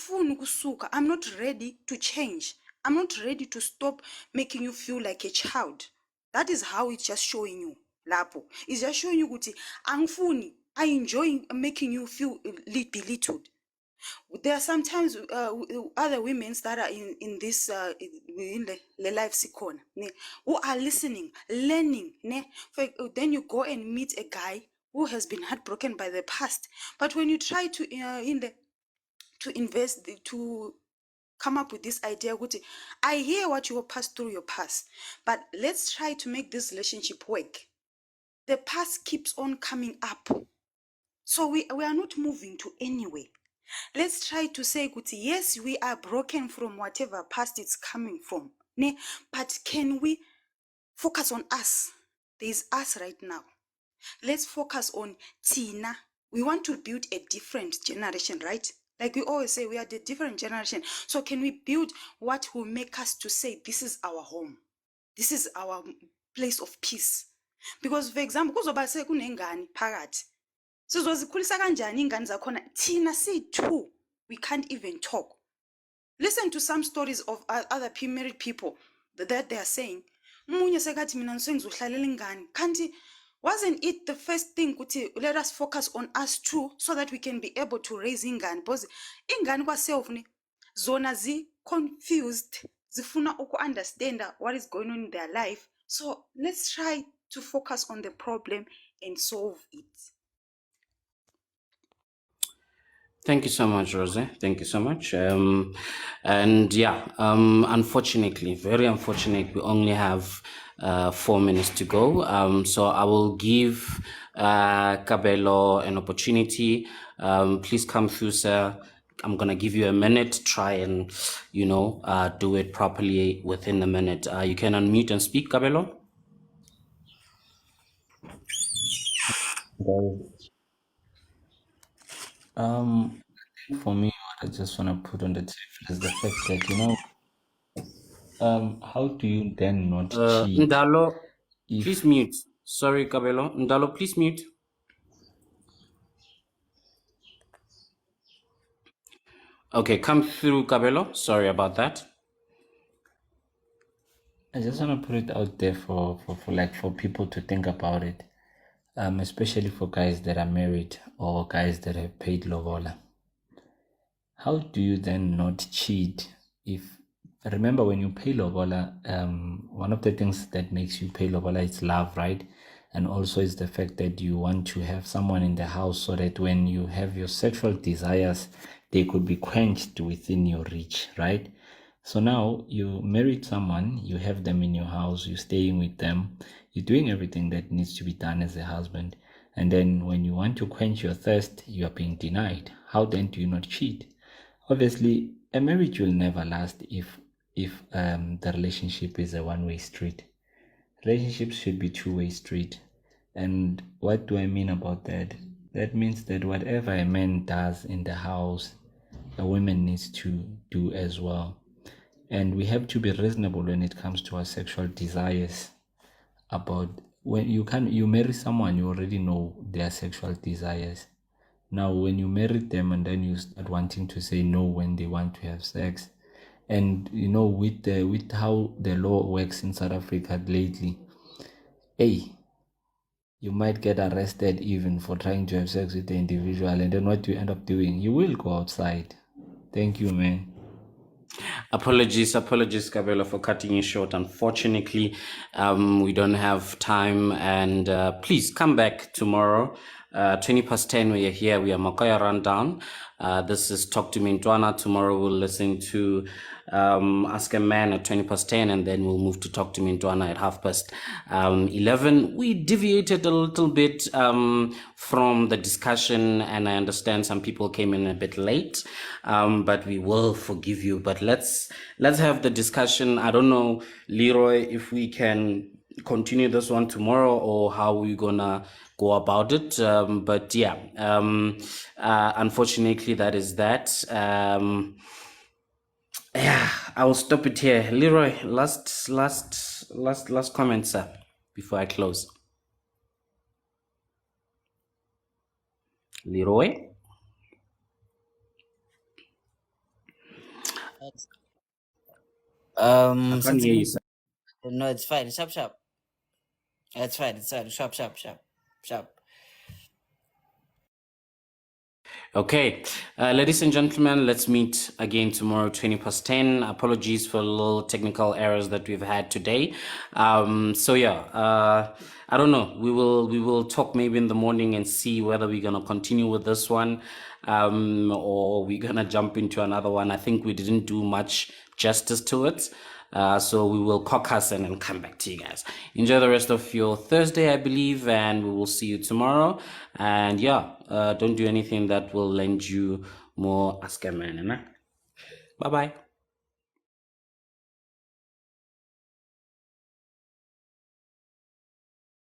[SPEAKER 16] not ready to change. I'm not ready to stop making you feel like a child. That is how it's just showing you. Lapo. It's just showing you kuti angfuni. I enjoy making you feel belittled. There are sometimes other women that are in this in the life sikona who are listening, learning. Then you go and meet a guy who has been heartbroken by the past. But when you try to to invest to come up with this idea, I hear what you have passed through your past, but let's try to make this relationship work. The past keeps on coming up, so we are not moving to anywhere. Let's try to say, yes, we are broken from whatever past it's coming from, but can we focus on us? There's us right now. Let's focus on Tina. We want to build a different generation, right? Like we always say, we are the different generation. So can we build what will make us to say, this is our home, this is our place of peace? Because for example, kuzoba sekunengane phakathi, sizozikhulisa kanjani ingane zakhona thina siyi-2 we can't even talk? Listen to some stories of other married people that they are saying, umunye sekathi mina sengizohlalela ingane. Kanti wasn't it the first thing ukuthi let us focus on us too, so that we can be able to raise ingane? Because ingane kwaself ni zona confused, zifuna understand what is going on in their life. So let's try to focus on the problem and solve it.
[SPEAKER 14] Thank you so much, Rose. Thank you so much. And yeah, unfortunately, very unfortunate, we only have 4 minutes to go. So I will give Cabello an opportunity. Please come through, sir. I'm gonna give you a minute. Try and do it properly within a minute. You can unmute and speak, Cabello.
[SPEAKER 17] For me, what I just want to put on the table is the fact that how do you then not cheat?
[SPEAKER 14] Ndalo, please mute. Sorry, Cabello. Ndalo, please mute. Okay, come through, Cabello. Sorry about that.
[SPEAKER 17] I just want to put it out there for people to think about it, especially for guys that are married or guys that have paid lobola. How do you then not cheat? Remember, when you pay lobola, one of the things that makes you pay lobola is love, right? And also is the fact that you want to have someone in the house so that when you have your sexual desires, they could be quenched within your reach, right? So now you married someone, you have them in your house, you're staying with them, you're doing everything that needs to be done as a husband. And then when you want to quench your thirst, you are being denied. How then do you not cheat? Obviously, a marriage will never last if the relationship is a one-way street. Relationships should be two-way street. And what do I mean about that? That means that whatever a man does in the house, a woman needs to do as well. And we have to be reasonable when it comes to our sexual desires. About when you marry someone, you already know their sexual desires. Now, when you marry them and then you start wanting to say no when they want to have sex, and with how the law works in South Africa lately, you might get arrested even for trying to have sex with the individual, and then what you end up doing, you will go outside. Thank you, man.
[SPEAKER 14] Apologies, Cabello, for cutting you short. Unfortunately, we don't have time, and please come back tomorrow. 10:20, we are here. We are Makoya Rundown. This is Talk to Me Ntwana. Tomorrow we'll listen to Ask a Man at 10:20, and then we'll move to Talk to Me Ntwana at 11:30. We deviated a little bit from the discussion, and I understand some people came in a bit late, but we will forgive you. But let's have the discussion. I don't know, Leroy, if we can continue this one tomorrow or how we're gonna go about it. But yeah, unfortunately, that is that. Yeah, I'll stop it here. Leroy, last comment, sir, before I close. Leroy? I can't hear you,
[SPEAKER 2] Something.
[SPEAKER 14] sir.
[SPEAKER 2] No, it's fine. Sharp, sharp. It's fine. It's fine. Sharp, sharp, sharp, sharp.
[SPEAKER 14] Okay, ladies and gentlemen, let's meet again tomorrow, 10:20. Apologies for little technical errors that we've had today. So yeah, I don't know. We will talk maybe in the morning and see whether we're gonna continue with this one, or we're gonna jump into another one. I think we didn't do much justice to it. So we will caucus and then come back to you guys. Enjoy the rest of your Thursday, I believe, and we will see you tomorrow. And yeah, don't do anything that will lend you more Ask a Man. Bye bye.